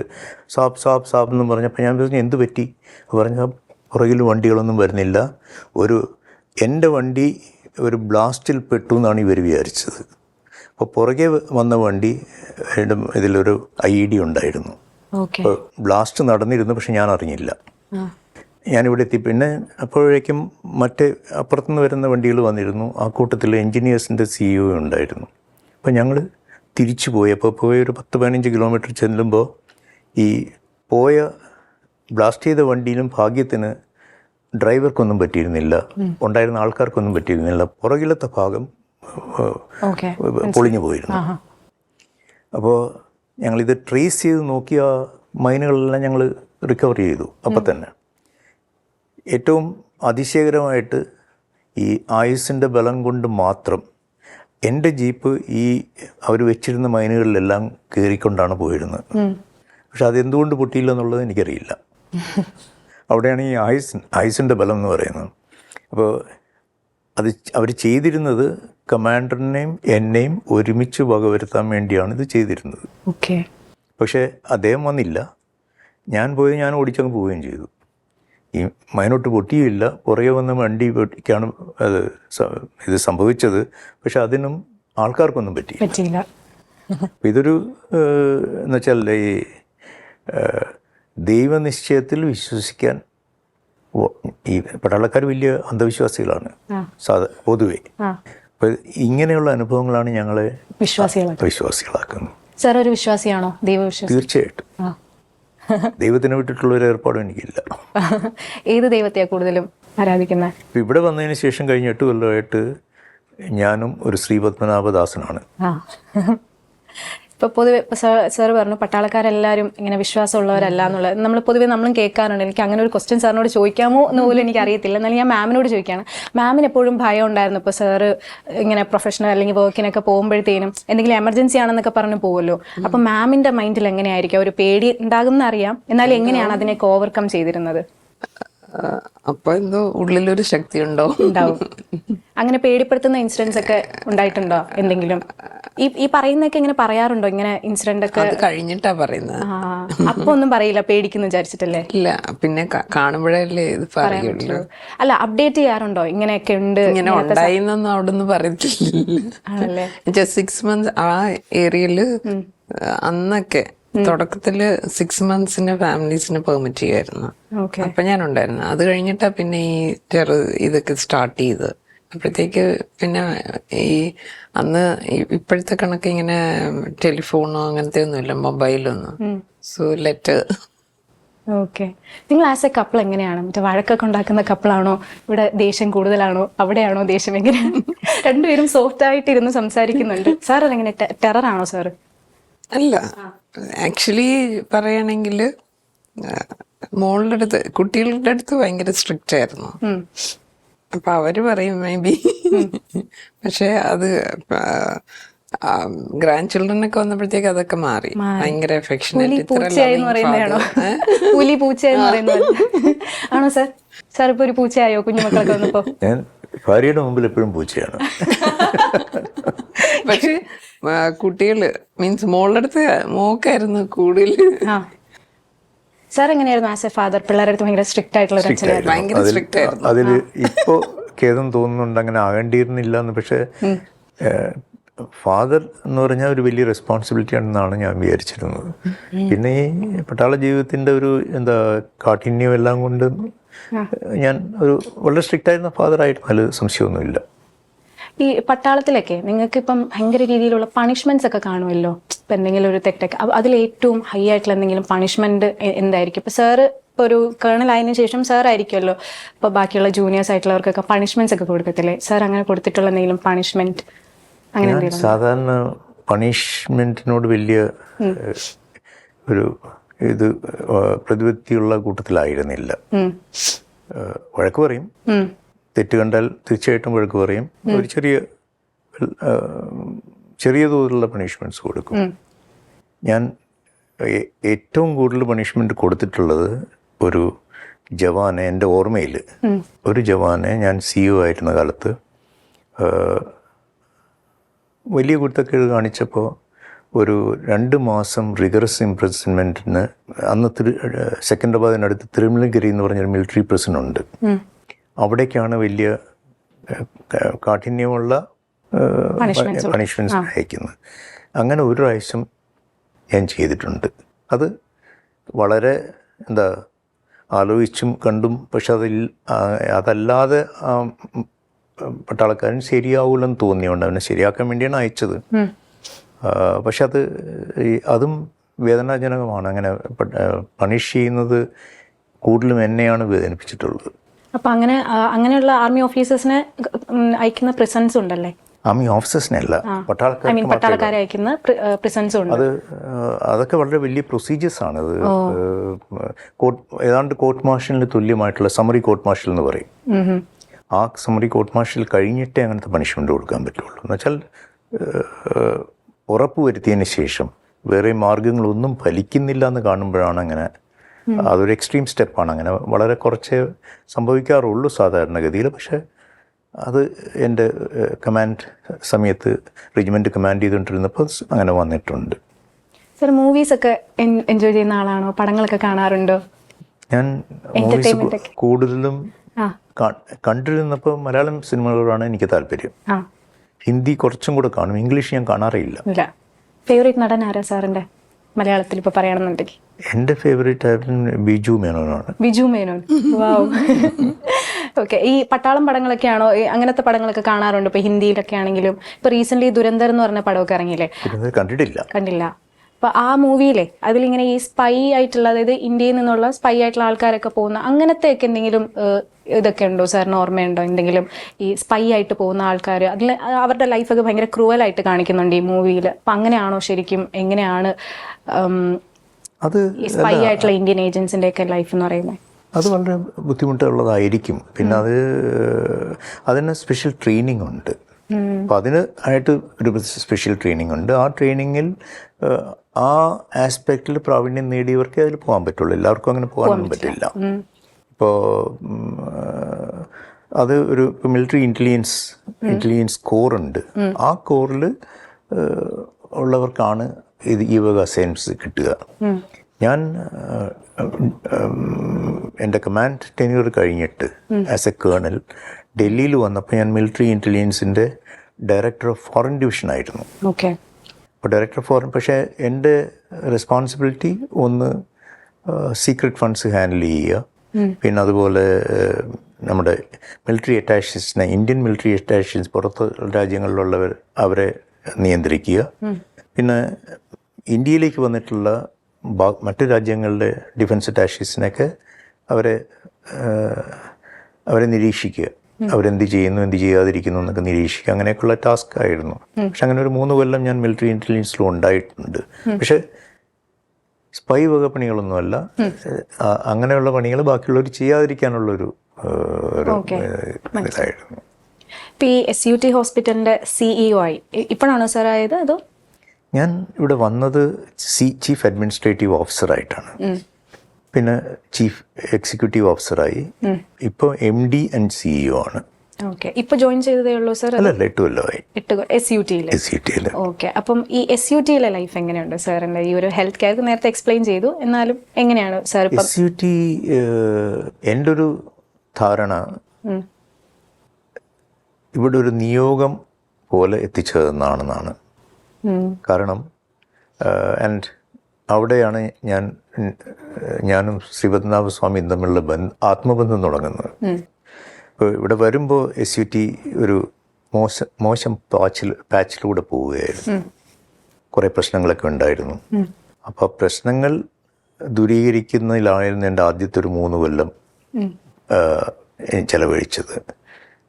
സാബ് സാബ് സാബ് എന്ന് പറഞ്ഞപ്പോൾ ഞാൻ പറഞ്ഞു എന്ത് പറ്റി പറഞ്ഞാൽ പുറകിൽ വണ്ടികളൊന്നും വരുന്നില്ല, എൻ്റെ വണ്ടി ഒരു ബ്ലാസ്റ്റിൽ പെട്ടു എന്നാണ് ഇവർ വിചാരിച്ചത്. അപ്പോൾ പുറകെ വന്ന വണ്ടി ഇതിലൊരു IED ഉണ്ടായിരുന്നു. അപ്പോൾ ബ്ലാസ്റ്റ് നടന്നിരുന്നു, പക്ഷെ ഞാൻ അറിഞ്ഞില്ല. ഞാനിവിടെ എത്തി. പിന്നെ അപ്പോഴേക്കും മറ്റേ അപ്പുറത്തുനിന്ന് വരുന്ന വണ്ടികൾ വന്നിരുന്നു. ആ കൂട്ടത്തിൽ എൻജിനീയേഴ്സിൻ്റെ CEO ഉണ്ടായിരുന്നു. അപ്പോൾ ഞങ്ങൾ തിരിച്ചു പോയി. അപ്പോൾ ഒരു 10-15 കിലോമീറ്റർ ചെല്ലുമ്പോൾ ഈ ബ്ലാസ്റ്റ് ചെയ്ത വണ്ടിയിലും ഭാഗ്യത്തിന് ഡ്രൈവർക്കൊന്നും പറ്റിയിരുന്നില്ല, ഉണ്ടായിരുന്ന ആൾക്കാർക്കൊന്നും പറ്റിയിരുന്നില്ല. പുറകിലത്തെ ഭാഗം പൊളിഞ്ഞു പോയിരുന്നു. അപ്പോൾ ഞങ്ങളിത് ട്രേസ് ചെയ്ത് നോക്കിയ മൈനുകളെല്ലാം ഞങ്ങൾ റിക്കവർ ചെയ്തു അപ്പം തന്നെ. ഏറ്റവും അതിശയകരമായിട്ട് ഈ ആയുസിൻ്റെ ബലം കൊണ്ട് മാത്രം എൻ്റെ ജീപ്പ് അവർ വെച്ചിരുന്ന മൈനുകളിലെല്ലാം കയറിക്കൊണ്ടാണ് പോയിരുന്നത്. പക്ഷെ അതെന്തുകൊണ്ട് പൊട്ടിയില്ല എന്നുള്ളത് എനിക്കറിയില്ല. അവിടെയാണ് ഈ ആയുസിൻ്റെ ബലം എന്ന് പറയുന്നത്. അപ്പോൾ അവർ ചെയ്തിരുന്നത് കമാൻഡറിനെയും എന്നെയും ഒരുമിച്ച് വകവരുത്താൻ വേണ്ടിയാണ് ഇത് ചെയ്തിരുന്നത്. പക്ഷേ അദ്ദേഹം വന്നില്ല, ഞാൻ ഓടിച്ചങ്ങ് പോവുകയും ചെയ്തു. ഈ മൈനോട്ട് പൊട്ടിയില്ല, പുറകെ വന്ന വണ്ടി പൊട്ടിക്കാണ് ഇത് സംഭവിച്ചത്. പക്ഷെ അതിനും ആൾക്കാർക്കൊന്നും പറ്റിയില്ല. ഇതൊരു എന്നുവെച്ചാൽ ഈ ദൈവനിശ്ചയത്തിൽ വിശ്വസിക്കാൻ ഈ പട്ടാളക്കാർ വലിയ അന്ധവിശ്വാസികളാണ് പൊതുവെ. അപ്പോൾ ഇങ്ങനെയുള്ള അനുഭവങ്ങളാണ് ഞങ്ങളെ വിശ്വാസികളാക്കുന്നത്. സാർ ഒരു വിശ്വാസിയാണോ? ദൈവവിശ്വാസി? തീർച്ചയായിട്ടും. ദൈവത്തിനെ വിട്ടിട്ടുള്ള ഒരു ഏർപ്പാടും എനിക്കില്ല. ഏത് ദൈവത്തെയാണ് കൂടുതലും ആരാധിക്കുന്നത്? ഇപ്പം ഇവിടെ വന്നതിന് ശേഷം കഴിഞ്ഞ 8 കൊല്ലമായിട്ട് ഞാനും ഒരു ശ്രീ പത്മനാഭദാസനാണ്. ഇപ്പോൾ പൊതുവെ സാർ പറഞ്ഞു പട്ടാളക്കാരെല്ലാവരും ഇങ്ങനെ വിശ്വാസമുള്ളവരല്ല എന്നുള്ളത് നമ്മളും കേൾക്കാറുണ്ട്. എനിക്ക് അങ്ങനെ ഒരു ക്വസ്റ്റ്യൻ സാറിനോട് ചോദിക്കാമോ എന്ന് പോലും എനിക്ക് അറിയത്തില്ല. എന്നാലും ഞാൻ മാമിനോട് ചോദിക്കുകയാണ്. മാമിന് എപ്പോഴും ഭയം ഉണ്ടായിരുന്നു ഇപ്പോൾ സാറ് ഇങ്ങനെ പ്രൊഫഷണൽ അല്ലെങ്കിൽ വർക്കിനൊക്കെ പോകുമ്പോഴത്തേനും എന്തെങ്കിലും എമർജൻസി ആണെന്നൊക്കെ പറഞ്ഞ് പോകുമല്ലോ. അപ്പം മാമിൻ്റെ മൈൻഡിൽ എങ്ങനെയായിരിക്കും? ഒരു പേടി ഉണ്ടാകുന്ന അറിയാം, എന്നാലും എങ്ങനെയാണ് അതിനെയൊക്കെ ഓവർകം ചെയ്തിരുന്നത്? അപ്പോൾ എന്തോ ഉള്ളിലൊരു ശക്തി ഉണ്ടാവും. അങ്ങനെ പേടിപ്പെടുത്തുന്ന ഇൻസിഡൻസ് ഒക്കെ ഉണ്ടായിട്ടുണ്ടോ എന്തെങ്കിലും? ഈ പറയുന്നൊക്കെ ഇങ്ങനെ പറയാറുണ്ടോ ഇങ്ങനെ ഇൻസിഡന്റ് ഒക്കെ? അത് കഴിഞ്ഞിട്ടാ പറയുന്നത്. അപ്പൊ ഒന്നും പറയില്ല, പേടിക്കുന്നു വിചാരിച്ചിട്ടല്ലേ? ഇല്ല, പിന്നെ കാണുമ്പോഴല്ലേ ഇത് പറയുള്ളൂ. അല്ല, അപ്ഡേറ്റ് ചെയ്യാറുണ്ടോ ഇങ്ങനെയൊക്കെ ഉണ്ട്? ഇങ്ങനെ ഉണ്ടായിന്നൊന്നും അവിടെ നിന്ന് പറയത്തില്ല. 6 months ആ ഏരിയയില് അന്നൊക്കെ തുടക്കത്തില് 6 monthsന് ഫാമിലീസിന് പെർമിറ്റ് ചെയ്യുമായിരുന്നു. അപ്പൊ ഞാൻ ഉണ്ടായിരുന്നു. അത് കഴിഞ്ഞിട്ടാ പിന്നെ ഈ ഇതൊക്കെ സ്റ്റാർട്ട് ചെയ്ത്. അപ്പോഴത്തേക്ക് പിന്നെ ഈ അന്ന് ഇപ്പോഴത്തെ കണക്ക് ഇങ്ങനെ ടെലിഫോണോ അങ്ങനത്തെ ഒന്നുമില്ല, മൊബൈലൊന്നും. So letter. ഓക്കെ. നിങ്ങൾ ആസ് എ കപ്പിൾ എങ്ങനെയാണ്? മറ്റേ വഴക്കൊക്കെ ഉണ്ടാക്കുന്ന കപ്പിളാണോ? ഇവിടെ ദേഷ്യം കൂടുതലാണോ? അവിടെയാണോ ദേഷ്യം? എങ്ങനെയാണ്? രണ്ടുപേരും സോഫ്റ്റ് ആയിട്ട് ഇരുന്ന് സംസാരിക്കുന്നുണ്ട്. സാർ അതെങ്ങനെ, ടെററാണോ സാറ്? അല്ല, ആക്ച്വലി പറയുകയാണെങ്കിൽ മോളുടെ അടുത്ത്, കുട്ടികളുടെ അടുത്ത് ഭയങ്കര സ്ട്രിക്റ്റ് ആയിരുന്നു. അപ്പൊ അവര് പറയും മേ ബി. പക്ഷെ അത് ഗ്രാൻഡ് ചിൽഡ്രൻ ഒക്കെ വന്നപ്പോഴത്തേക്ക് അതൊക്കെ മാറി. ഭയങ്കര അഫെക്ഷനേറ്റ്. പുലി പൂച്ചയെന്ന് പറയുന്നത് ആണോ സാർ? സാർ ഇപ്പൊ ഒരു പൂച്ചയായോ കുഞ്ഞുമക്കളൊക്കെ വന്നപ്പോ? ഞാൻ ഭാര്യയുടെ മുമ്പിൽ എപ്പോഴും പൂച്ചയാണ്. പക്ഷെ കുട്ടികള് മീൻസ് മോളുടെ അടുത്ത് മോക്കായിരുന്നു കൂടുതൽ. സാർ എങ്ങനെയായിരുന്നു ആസ് എ ഫാദർ? പിള്ളേരുടെ അടുത്ത് ഭയങ്കര സ്ട്രിക്റ്റ് ആയിട്ടുള്ള ഒരു അച്ഛനായിരുന്നു. ഭയങ്കര സ്ട്രിക്റ്റ് ആയിരുന്നു. അതിൽ ഇപ്പോ ഖേദം തോന്നുന്നുണ്ട്, അങ്ങനെ ആകേണ്ടിയിരുന്നില്ല എന്ന്. പക്ഷെ ഫാദർ എന്ന് പറഞ്ഞാൽ ഒരു വലിയ റെസ്പോൺസിബിലിറ്റി ആണെന്നാണ് ഞാൻ വിചാരിച്ചിരുന്നത്. പിന്നെ ഈ പട്ടാള ജീവിതത്തിന്റെ ഒരു കാഠിന്യം എല്ലാം കൊണ്ട് ഞാൻ ഒരു വളരെ സ്ട്രിക്റ്റ് ആയിരുന്ന ഫാദർ ആയിരുന്നു, അതിൽ സംശയമൊന്നുമില്ല. ഈ പട്ടാളത്തിലൊക്കെ നിങ്ങൾക്ക് ഇപ്പം ഭയങ്കര രീതിയിലുള്ള പണിഷ്മെന്റ്സ് ഒക്കെ കാണുമല്ലോ. ഇപ്പം എന്തെങ്കിലും ഒരു തെറ്റൊക്കെ, അതിൽ ഏറ്റവും ഹൈ ആയിട്ടുള്ള എന്തെങ്കിലും പണിഷ്മെന്റ് എന്തായിരിക്കും? ഇപ്പൊ സാറ് ഇപ്പോൾ ഒരു കേണൽ ആയതിനു ശേഷം സാർ ആയിരിക്കുമല്ലോ ഇപ്പോൾ ബാക്കിയുള്ള ജൂനിയേഴ്സ് ആയിട്ടുള്ളവർക്കൊക്കെ പണിഷ്മെന്റ്സ് ഒക്കെ കൊടുക്കത്തില്ലേ? സാർ അങ്ങനെ കൊടുത്തിട്ടുള്ള എന്തെങ്കിലും പണിഷ്മെന്റ് അങ്ങനെ എന്തെങ്കിലും? സാധാരണ പണിഷ്മെന്റിനോട് വലിയ ഒരു പ്രതിപത്തിയുള്ള കൂട്ടത്തിലായിരുന്നില്ല. വഴക്ക് പറയും, തെറ്റ് കണ്ടാൽ തീർച്ചയായിട്ടും വഴക്ക് പറയും. ഒരു ചെറിയ തോതിലുള്ള പണിഷ്മെന്റ്സ് കൊടുക്കും. ഞാൻ ഏറ്റവും കൂടുതൽ പണിഷ്മെന്റ് കൊടുത്തിട്ടുള്ളത് ഒരു ജവാനെ, എൻ്റെ ഓർമ്മയിൽ ഒരു ജവാനെ, ഞാൻ CEO ആയിരുന്ന കാലത്ത് വലിയ കുരുത്തക്കേട് കാണിച്ചപ്പോൾ ഒരു 2 മാസം റിഗറസ് ഇംപ്രിസൺമെന്റിന് അന്ന് സെക്കൻഡറാബാദിനടുത്ത് തിരുമലഗിരി എന്ന് പറഞ്ഞൊരു മിലിറ്ററി പ്രിസൺ ഉണ്ട്. അവിടേക്കാണ് വലിയ കാഠിന്യമുള്ള പണിഷ്മെന്റ്സ് അയക്കുന്നത്. അങ്ങനെ ഒരു പ്രാവശ്യം ഞാൻ ചെയ്തിട്ടുണ്ട്. അത് വളരെ ആലോചിച്ചും കണ്ടും, പക്ഷെ അതല്ലാതെ പട്ടാളക്കാരൻ ശരിയാവൂലെന്ന് തോന്നിയോണ്ട് അവനെ ശരിയാക്കാൻ വേണ്ടിയാണ് അയച്ചത്. പക്ഷെ അതും വേദനാജനകമാണ്. അങ്ങനെ പണിഷ് ചെയ്യുന്നത് കൂടുതലും എന്നെയാണ് വേദനിപ്പിച്ചിട്ടുള്ളത്. അപ്പൊ അങ്ങനെയുള്ള ആർമി ഓഫീസേഴ്സിനെ അയക്കുന്ന പ്രിസൺസ് ഉണ്ടല്ലേ? ആർമി ഓഫീസേഴ്സിനല്ല, പട്ടാളക്കാരെ അയക്കുന്ന പ്രിസൺസ് ഉണ്ട്. അതൊക്കെ വളരെ വലിയ പ്രൊസീജിയേഴ്സാണ്. അത് ഏതാണ്ട് കോർട്ട് മാർഷലിന് തുല്യമായിട്ടുള്ള സമറി കോർട്ട് മാർഷൽ എന്ന് പറയും. ആ സമറി കോർട്ട് മാർഷൽ കഴിഞ്ഞിട്ടേ അങ്ങനത്തെ പണിഷ്മെന്റ് കൊടുക്കാൻ പറ്റുള്ളൂ. എന്നുവെച്ചാൽ ഉറപ്പുവരുത്തിയതിന് ശേഷം വേറെ മാർഗങ്ങളൊന്നും ഫലിക്കുന്നില്ല എന്ന് കാണുമ്പോഴാണ് അങ്ങനെ. അതൊരു എക്സ്ട്രീം സ്റ്റെപ്പാണ്. അങ്ങനെ വളരെ കുറച്ചേ സംഭവിക്കാറുള്ളൂ സാധാരണഗതിയിൽ. പക്ഷേ അത് എൻ്റെ കമാൻഡ് സമയത്ത് റെജിമെൻറ്റ് കമാൻഡ് ചെയ്തുകൊണ്ടിരുന്നപ്പോൾ അങ്ങനെ വന്നിട്ടുണ്ട്. സർ, മൂവീസൊക്കെ എൻജോയ് ചെയ്യുന്ന ആളാണോ? പടങ്ങളൊക്കെ കാണാറുണ്ടോ? ഞാൻ മൂവീസ് കൂടുതലും കണ്ടിരുന്നപ്പോൾ മലയാളം സിനിമകളോടാണ് എനിക്ക് താല്പര്യം. ഹിന്ദി കുറച്ചും കൂടെ കാണും, ഇംഗ്ലീഷ് ഞാൻ കാണാറില്ല. ഫേവറേറ്റ് നടൻ ആരാ സാറിൻ്റെ മലയാളത്തിൽ ഇപ്പോൾ പറയണമെന്നുണ്ടെങ്കിൽ? എൻ്റെ ഫേവറേറ്റ് ബിജു മേനോനാണ്. ബിജു മേനോൻ, വാവ്. ഓക്കെ. ഈ പട്ടാളം പടങ്ങളൊക്കെയാണോ, അങ്ങനത്തെ പടങ്ങളൊക്കെ കാണാറുണ്ട്? ഇപ്പോൾ ഹിന്ദിയിലൊക്കെ ആണെങ്കിലും ഇപ്പോൾ റീസെൻ്റ്ലി ദുരന്തർ എന്ന് പറഞ്ഞ പടമൊക്കെ ഇറങ്ങിയില്ലേ? കണ്ടില്ല. അപ്പോൾ ആ മൂവിയിലെ അതിലിങ്ങനെ ഈ സ്പൈ ആയിട്ടുള്ള, അതായത് ഇന്ത്യയിൽ നിന്നുള്ള സ്പൈ ആയിട്ടുള്ള ആൾക്കാരൊക്കെ പോകുന്ന അങ്ങനത്തെയൊക്കെ എന്തെങ്കിലും ഇതൊക്കെ ഉണ്ടോ സാറിന് ഓർമ്മയുണ്ടോ? എന്തെങ്കിലും ഈ സ്പൈ ആയിട്ട് പോകുന്ന ആൾക്കാർ, അതിൽ അവരുടെ ലൈഫൊക്കെ ഭയങ്കര ക്രൂവലായിട്ട് കാണിക്കുന്നുണ്ട് ഈ മൂവിയിൽ. അപ്പം അങ്ങനെയാണോ ശരിക്കും? എങ്ങനെയാണ് ഈ സ്പൈ ആയിട്ടുള്ള ഇന്ത്യൻ ഏജൻസിൻ്റെ ഒക്കെ ലൈഫ് എന്ന് പറയുന്നത്? അത് വളരെ ബുദ്ധിമുട്ടുള്ളതായിരിക്കും. പിന്നെ അതിന് സ്പെഷ്യൽ ട്രെയിനിങ് ഉണ്ട്. അപ്പം അതിന് ആയിട്ട് ഒരു സ്പെഷ്യൽ ട്രെയിനിങ് ഉണ്ട്. ആ ട്രെയിനിങ്ങിൽ ആ ആസ്പെക്റ്റിൽ പ്രാവീണ്യം നേടിയവർക്കേ അതിൽ പോകാൻ പറ്റുള്ളൂ. എല്ലാവർക്കും അങ്ങനെ പോകാനൊന്നും പറ്റില്ല. ഇപ്പോൾ അത് ഒരു മിലിറ്ററി ഇൻ്റലിജൻസ് കോറുണ്ട്. ആ കോറിൽ ഉള്ളവർക്കാണ് ഈ വക അസൈൻമെൻറ്റ്സ് കിട്ടുക. ഞാൻ എൻ്റെ കമാൻഡ് ടെന്യൂർ കഴിഞ്ഞിട്ട് ആസ് എ കേണൽ ഡൽഹിയിൽ വന്നപ്പോൾ ഞാൻ മിലിറ്ററി ഇൻ്റലിജൻസിൻ്റെ ഡയറക്ടർ ഓഫ് ഫോറിൻ ഡിവിഷൻ ആയിരുന്നു. ഓക്കെ. അപ്പോൾ ഡയറക്ടർ ഓഫ് ഫോറിൻ, പക്ഷേ എൻ്റെ റെസ്പോൺസിബിലിറ്റി ഒന്ന് സീക്രട്ട് ഫണ്ട്സ് ഹാൻഡിൽ ചെയ്യുക, പിന്നെ അതുപോലെ നമ്മുടെ മിലിറ്ററി അറ്റാഷൻസിനെ, ഇന്ത്യൻ മിലിറ്ററി അറ്റാഷൻസ് പുറത്ത് രാജ്യങ്ങളിലുള്ളവർ അവരെ നിയന്ത്രിക്കുക, പിന്നെ ഇന്ത്യയിലേക്ക് വന്നിട്ടുള്ള മറ്റു രാജ്യങ്ങളുടെ ഡിഫൻസ് അറ്റാഷൻസിനൊക്കെ അവരെ നിരീക്ഷിക്കുക, അവരെന്ത് ചെയ്യുന്നു എന്ത് ചെയ്യാതിരിക്കുന്നു എന്നൊക്കെ നിരീക്ഷിക്കുക, അങ്ങനെയൊക്കെയുള്ള ടാസ്ക് ആയിരുന്നു. പക്ഷെ അങ്ങനെ ഒരു 3 കൊല്ലം ഞാൻ മിലിറ്ററി ഇൻ്റലിജൻസിലും ഉണ്ടായിട്ടുണ്ട്. പക്ഷെ സ്പൈ വക പണികളൊന്നുമല്ല, അങ്ങനെയുള്ള പണികൾ ബാക്കിയുള്ളവർ ചെയ്യാതിരിക്കാനുള്ളൊരു ഇതായിരുന്നു. ഇപ്പോൾ ഈ SUT ഹോസ്പിറ്റലിൻ്റെ CEO ആയി ഇപ്പോഴാണോ സാർ ആയത്? അതോ ഞാൻ ഇവിടെ വന്നത് ചീഫ് അഡ്മിനിസ്ട്രേറ്റീവ് ഓഫീസറായിട്ടാണ്, പിന്നെ ചീഫ് എക്സിക്യൂട്ടീവ് ഓഫീസറായി, ഇപ്പോൾ MD ആൻഡ് CEO ആണ്. ഓക്കെ. ഇപ്പോൾ ജോയിൻ ചെയ്തതേ ഉള്ളൂ സാർ? അല്ല, 8 കൊല്ലമായി SUT. ഓക്കെ. അപ്പം ഈ SUTയിലെ ലൈഫ് എങ്ങനെയുണ്ട് സാറിൻ്റെ? ഈ ഒരു ഹെൽത്ത് കെയർ നേരത്തെ എക്സ്പ്ലെയിൻ ചെയ്തു, എന്നാലും എങ്ങനെയാണ് സാർ ഇപ്പം? SUT എൻ്റെ ഒരു ധാരണ ഇവിടെ ഒരു നിയോഗം പോലെ എത്തിച്ചതെന്നാണെന്നാണ്. കാരണം ആൻഡ് അവിടെയാണ് ഞാനും ശ്രീപത്മനാഭ സ്വാമിയും തമ്മിലുള്ള ആത്മബന്ധം തുടങ്ങുന്നത്. ഇപ്പോൾ ഇവിടെ വരുമ്പോൾ SUT ഒരു മോശം പാച്ചിലൂടെ പോവുകയായിരുന്നു. കുറേ പ്രശ്നങ്ങളൊക്കെ ഉണ്ടായിരുന്നു. അപ്പോൾ പ്രശ്നങ്ങൾ ദൂരീകരിക്കുന്നതിലായിരുന്നു എൻ്റെ ആദ്യത്തെ ഒരു 3 കൊല്ലം ചെലവഴിച്ചത്.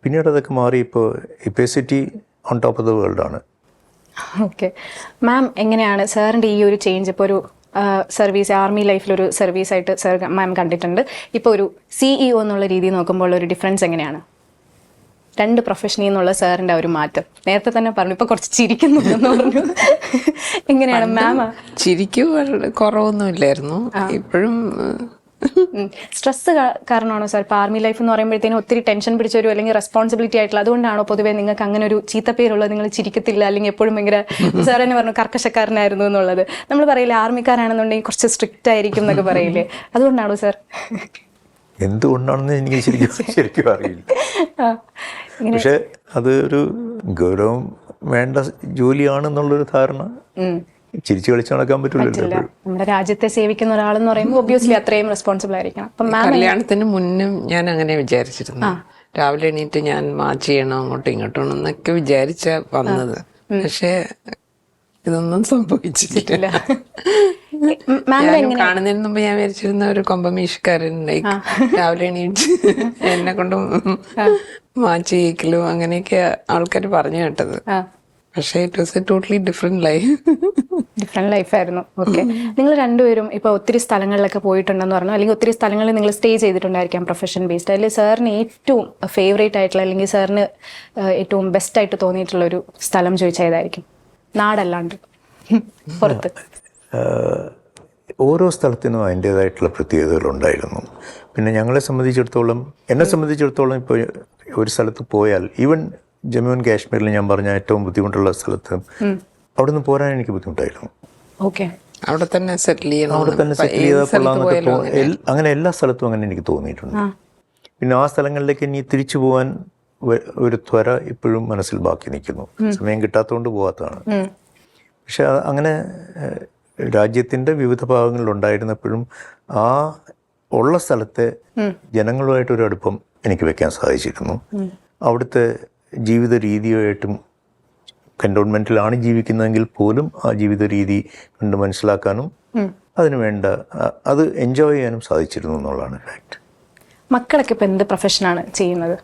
പിന്നീട് അതൊക്കെ മാറി ഇപ്പോൾ SUT on top of the world ആണ്. ഓക്കെ. മാം, എങ്ങനെയാണ് സാറിൻ്റെ ഈ ഒരു ചേഞ്ച്? ഇപ്പോൾ ഒരു സർവീസ്, ആർമി ലൈഫിലൊരു സർവീസായിട്ട് സാർ മാം കണ്ടിട്ടുണ്ട്. ഇപ്പോൾ ഒരു CEO എന്നുള്ള രീതി നോക്കുമ്പോൾ ഒരു ഡിഫറൻസ് എങ്ങനെയാണ്? 2 പ്രൊഫഷനിൽ നിന്നുള്ള സാറിൻ്റെ ഒരു മാറ്റം നേരത്തെ തന്നെ പറഞ്ഞു, ഇപ്പോൾ കുറച്ച് ചിരിക്കുന്നുണ്ടെന്ന് പറഞ്ഞു. എങ്ങനെയാണ് മാം? ചിരിക്കുക കുറവൊന്നുമില്ലായിരുന്നു. ഇപ്പോഴും സ്ട്രെസ് കാരണമാണോ സാർ? ഇപ്പോൾ ആർമി ലൈഫ് എന്ന് പറയുമ്പോഴത്തേനും ഒത്തിരി ടെൻഷൻ പിടിച്ചൊരു അല്ലെങ്കിൽ റെസ്പോൺസിബിലിറ്റി ആയിട്ടുള്ള, അതുകൊണ്ടാണോ പൊതുവേ നിങ്ങൾക്ക് അങ്ങനെ ഒരു ചീത്തപ്പേരുള്ളത്? നിങ്ങൾ ചിരിക്കത്തില്ല, അല്ലെങ്കിൽ എപ്പോഴും ഭയങ്കര, സാർ തന്നെ പറഞ്ഞു കർക്കശക്കാരനായിരുന്നു എന്നുള്ളത്. നമ്മൾ പറയില്ലേ ആർമിക്കാരാണെന്നുണ്ടെങ്കിൽ കുറച്ച് സ്ട്രിക്റ്റ് ആയിരിക്കും എന്നൊക്കെ പറയില്ലേ, അതുകൊണ്ടാണോ സാർ? എന്തുകൊണ്ടാണെന്ന് എനിക്ക് ശരിക്കും അറിയില്ല. പക്ഷെ അത് ഒരു ഗൗരവം വേണ്ട ജോലിയാണെന്നുള്ളൊരു ധാരണ ചിരിച്ചു കളിച്ച് നടക്കാൻ പറ്റില്ല. നമ്മുടെ രാജ്യത്തെ സേവിക്കുന്ന ഒരാളെന്ന് പറയുമ്പോൾ ഒബ്വിയസ്ലി അത്രയും റെസ്പോൺസിബിൾ ആയിരിക്കണം. അപ്പം കല്യാണത്തിന് മുന്നും ഞാൻ അങ്ങനെ വിചാരിച്ചിരുന്നു. രാവിലെ എണീറ്റ് ഞാൻ മാച്ച് ചെയ്യണം, അങ്ങോട്ടും ഇങ്ങോട്ടും എന്നൊക്കെ വിചാരിച്ച വന്നത്. പക്ഷെ ഇതൊന്നും സംഭവിച്ചിട്ടില്ല. കാണുന്നതിന് മുമ്പ് ഞാൻ വിചാരിച്ചിരുന്ന ഒരു കൊമ്പമീഷ്കാരൻ, രാവിലെ എണീറ്റ് എന്നെ കൊണ്ടും മാച്ച് ചെയ്യിക്കലും അങ്ങനെയൊക്കെ ആൾക്കാർ പറഞ്ഞു കേട്ടത്. പക്ഷേ it was a totally different ലൈഫായിരുന്നു. ഓക്കെ. നിങ്ങൾ രണ്ടുപേരും ഇപ്പോൾ ഒത്തിരി സ്ഥലങ്ങളിലൊക്കെ പോയിട്ടുണ്ടെന്ന് പറഞ്ഞു, അല്ലെങ്കിൽ ഒത്തിരി സ്ഥലങ്ങളിൽ നിങ്ങൾ സ്റ്റേ ചെയ്തിട്ടുണ്ടായിരിക്കാം പ്രൊഫഷൻ ബേസ്ഡ്. അതിൽ സാറിന് ഏറ്റവും ഫേവറേറ്റ് ആയിട്ടുള്ള, അല്ലെങ്കിൽ സാറിന് ഏറ്റവും ബെസ്റ്റ് ആയിട്ട് തോന്നിയിട്ടുള്ള ഒരു സ്ഥലം ചോദിച്ചാൽ ഏതായിരിക്കും? നാടല്ലാണ്ട് പുറത്ത്. ഓരോ സ്ഥലത്തിനും അതിൻ്റേതായിട്ടുള്ള പ്രത്യേകതകളുണ്ടായിരുന്നു. പിന്നെ എന്നെ സംബന്ധിച്ചിടത്തോളം ഇപ്പോൾ ഒരു സ്ഥലത്ത് പോയാൽ, ഈവൻ ജമ്മു ആൻഡ് കാശ്മീരിൽ ഞാൻ പറഞ്ഞ ഏറ്റവും ബുദ്ധിമുട്ടുള്ള സ്ഥലത്ത് അവിടെ നിന്ന് പോരാൻ എനിക്ക് ബുദ്ധിമുട്ടായിരുന്നു. ഓക്കെ. അവിടെ തന്നെ സെറ്റിൽ ചെയ്താൽ കൊള്ളാമെന്നൊക്കെ അങ്ങനെ എല്ലാ സ്ഥലത്തും അങ്ങനെ എനിക്ക് തോന്നിയിട്ടുണ്ട്. പിന്നെ ആ സ്ഥലങ്ങളിലേക്ക് ഇനി തിരിച്ചു പോകാൻ ഒരു ത്വര ഇപ്പോഴും മനസ്സിൽ ബാക്കി നിൽക്കുന്നു. സമയം കിട്ടാത്തതുകൊണ്ട് പോകാത്തതാണ്. പക്ഷെ അങ്ങനെ രാജ്യത്തിൻ്റെ വിവിധ ഭാഗങ്ങളിലുണ്ടായിരുന്നപ്പോഴും ആ ഉള്ള സ്ഥലത്തെ ജനങ്ങളുമായിട്ടൊരു അടുപ്പം എനിക്ക് വെക്കാൻ സാധിച്ചിരുന്നു. അവിടുത്തെ ജീവിത രീതിയുമായിട്ടും, കൻ്റോൺമെൻറ്റിലാണ് ജീവിക്കുന്നതെങ്കിൽ പോലും ആ ജീവിത രീതി കണ്ട് മനസ്സിലാക്കാനും അതിന് വേണ്ട അത് എൻജോയ് ചെയ്യാനും സാധിച്ചിരുന്നു എന്നുള്ളതാണ് ഫാക്ട്. മക്കളൊക്കെ ഇപ്പം എന്ത് പ്രൊഫഷനാണ് ചെയ്യുന്നത്?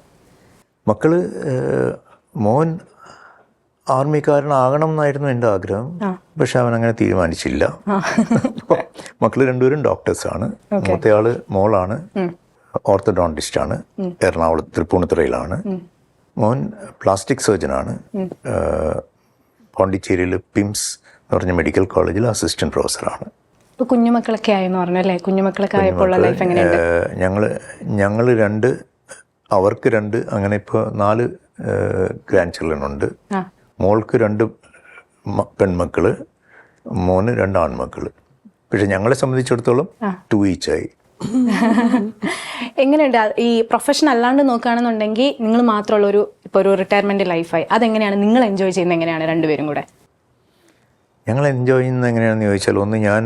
മക്കള് മോൻ ആർമിക്കാരനാകണം എന്നായിരുന്നു എൻ്റെ ആഗ്രഹം. പക്ഷെ അവൻ അങ്ങനെ തീരുമാനിച്ചില്ല. മക്കള് രണ്ടുപേരും ഡോക്ടേഴ്സാണ്. മൂത്തയാള് മോളാണ്, ഓർത്തഡോണ്ടിസ്റ്റാണ്, എറണാകുളത്ത് തൃപ്പൂണിത്തുറയിലാണ്. മോൻ പ്ലാസ്റ്റിക് സർജനാണ്, പോണ്ടിച്ചേരിയിൽ പിംസ് എന്ന് പറഞ്ഞ മെഡിക്കൽ കോളേജിൽ അസിസ്റ്റന്റ് പ്രൊഫസറാണ്. ഇപ്പോൾ കുഞ്ഞുമക്കളൊക്കെ ആയെന്ന് പറഞ്ഞു അല്ലേ? കുഞ്ഞുമക്കളൊക്കെ ആയപ്പോൾ ലൈഫ് എങ്ങനെയുണ്ട്? ഞങ്ങൾ 2 അവർക്ക് 2, അങ്ങനെ ഇപ്പോൾ 4 ഗ്രാൻഡ് ചിൽഡ്രൻ ഉണ്ട്. മോൾക്ക് 2 പെൺമക്കൾ, മോന് 2 ആൺമക്കൾ. പക്ഷെ ഞങ്ങളെ സംബന്ധിച്ചിടത്തോളം 2 ഈച്ചായി. എങ്ങനെയുണ്ട് ഈ പ്രൊഫഷൻ അല്ലാണ്ട് നോക്കുകയാണെന്നുണ്ടെങ്കിൽ നിങ്ങൾ മാത്രമുള്ള ഇപ്പോൾ ഒരു റിട്ടയർമെന്റ് ലൈഫായി, അതെങ്ങനെയാണ് നിങ്ങൾ എൻജോയ് ചെയ്യുന്നത്? എങ്ങനെയാണ് രണ്ടുപേരും കൂടെ? ഞങ്ങൾ എൻജോയ് ചെയ്യുന്നത് എങ്ങനെയാണെന്ന് ചോദിച്ചാൽ, ഒന്ന്, ഞാൻ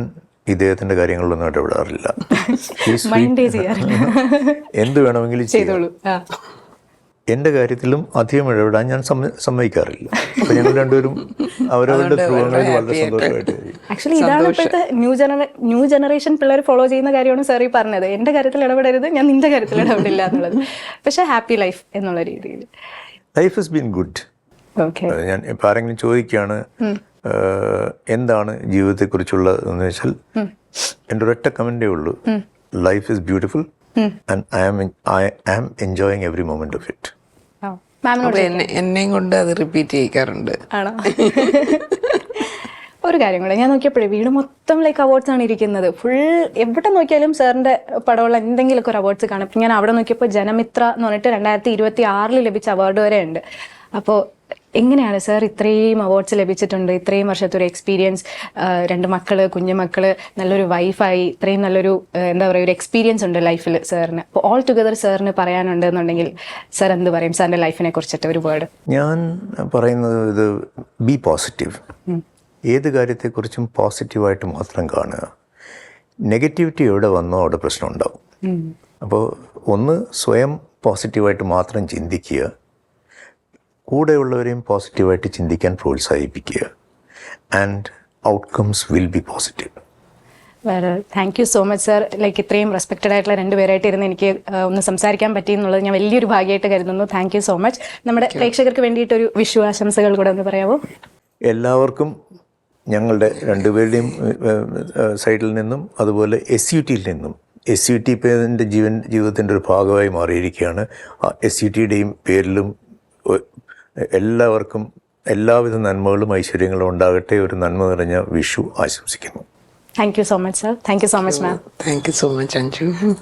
ഇദ്ദേഹത്തിൻ്റെ കാര്യങ്ങളിലൊന്നും ഇടപെടാറില്ല. മൈൻഡേ ചെയ്യാറില്ല. എന്ത് വേണമെങ്കിലും ചെയ്തോളൂ. എൻ്റെ കാര്യത്തിലും അധികം ഇടപെടാൻ ഞാൻ സമ്മതിക്കാറില്ല. അപ്പം ഞങ്ങൾ രണ്ടുപേരും അവരവരുടെ ധ്രുവങ്ങളിൽ വളരെ സന്തോഷമായിട്ട്. ആക്ച്വലി ഇതാണ് ഇപ്പോഴത്തെ ന്യൂ ജനറേഷൻ പിള്ളേർ ഫോളോ ചെയ്യുന്ന കാര്യമാണ് സാർ ഈ പറഞ്ഞത്. എൻ്റെ കാര്യത്തിൽ ഇടപെടരുത്, ഞാൻ നിന്റെ കാര്യത്തിൽ ഇടപെടില്ല എന്നുള്ളത്. പക്ഷെ ഹാപ്പി ലൈഫ് എന്നുള്ള രീതിയിൽ life has been good. Okay. ഞാൻ ഇപ്പം ആരെങ്കിലും ചോദിക്കുകയാണ് എന്താണ് ജീവിതത്തെക്കുറിച്ചുള്ളതെന്ന് വെച്ചാൽ, എൻ്റെ ഒരൊറ്റ കമൻറ്റേ ഉള്ളൂ: life is beautiful and I am enjoying every moment of it. എന്നെയും കൊണ്ട് അത് റിപ്പീറ്റ് ചെയ്യിക്കാറുണ്ട്. ആണോ? ഒരു കാര്യം കൂടെ, ഞാൻ നോക്കിയപ്പോഴേ വീട് മൊത്തം ലൈക്ക് അവാർഡ്സ് ആണ് ഇരിക്കുന്നത്. ഫുൾ എവിടെ നോക്കിയാലും സാറിന്റെ പടമുള്ള എന്തെങ്കിലുമൊക്കെ ഒരു അവാർഡ്സ് കാണും. ഞാൻ അവിടെ നോക്കിയപ്പോൾ ജനമിത്ര എന്ന് പറഞ്ഞിട്ട് 2026 ലഭിച്ച അവാർഡ് വരെ ഉണ്ട്. അപ്പോൾ എങ്ങനെയാണ് സാർ ഇത്രയും അവാർഡ്സ് ലഭിച്ചിട്ടുണ്ട്, ഇത്രയും വർഷത്തെ ഒരു എക്സ്പീരിയൻസ്, 2 മക്കള്, കുഞ്ഞുമക്കള്, നല്ലൊരു വൈഫായി, ഇത്രയും നല്ലൊരു എന്താ പറയുക ഒരു എക്സ്പീരിയൻസ് ഉണ്ട് ലൈഫിൽ സാറിന്. അപ്പോൾ ഓൾ ടുഗദർ സാറിന് പറയാനുണ്ടെന്നുണ്ടെങ്കിൽ സാർ എന്ത് പറയും സാറിന്റെ ലൈഫിനെ കുറിച്ചിട്ട് ഒരു വേർഡ്? ഞാൻ പറയുന്നത്, ഇത് ബി പോസിറ്റീവ്. ഏത് കാര്യത്തെക്കുറിച്ചും പോസിറ്റീവായിട്ട് മാത്രം കാണുക. നെഗറ്റിവിറ്റി എവിടെ വന്നോ അവിടെ പ്രശ്നം ഉണ്ടാവും. അപ്പോൾ ഒന്ന്, സ്വയം പോസിറ്റീവായിട്ട് മാത്രം ചിന്തിക്കുക, കൂടെയുള്ളവരെയും പോസിറ്റീവായിട്ട് ചിന്തിക്കാൻ പ്രോത്സാഹിപ്പിക്കുക. And outcomes will be positive. Thank you so much sir. Like ഇത്രയും റെസ്പെക്റ്റഡ് ആയിട്ടുള്ള 2 പേരായിട്ട് ഇരുന്ന് എനിക്ക് ഒന്ന് സംസാരിക്കാൻ പറ്റി എന്നുള്ളത് ഞാൻ വലിയൊരു ഭാഗ്യമായിട്ട് കരുതുന്നു. Thank you so much. നമ്മുടെ പ്രേക്ഷകർക്ക് വേണ്ടിയിട്ടൊരു വിഷു ആശംസകൾ കൂടെ ഒന്ന് പറയാമോ? എല്ലാവർക്കും ഞങ്ങളുടെ 2 പേരുടെയും സൈഡിൽ നിന്നും, അതുപോലെ SUTയിൽ നിന്നും. SUT ഇപ്പോൾ എൻ്റെ ജീവിതത്തിൻ്റെ ഒരു ഭാഗമായി മാറിയിരിക്കുകയാണ്. SUTയുടെയും പേരിലും എല്ലാവർക്കും എല്ലാവിധ നന്മകളും ഐശ്വര്യങ്ങളും ഉണ്ടാകട്ടെ. ഒരു നന്മ നിറഞ്ഞ വിഷു ആശംസിക്കുന്നു. Thank you so much sir. Thank you so much ma'am. Thank you so much Anju.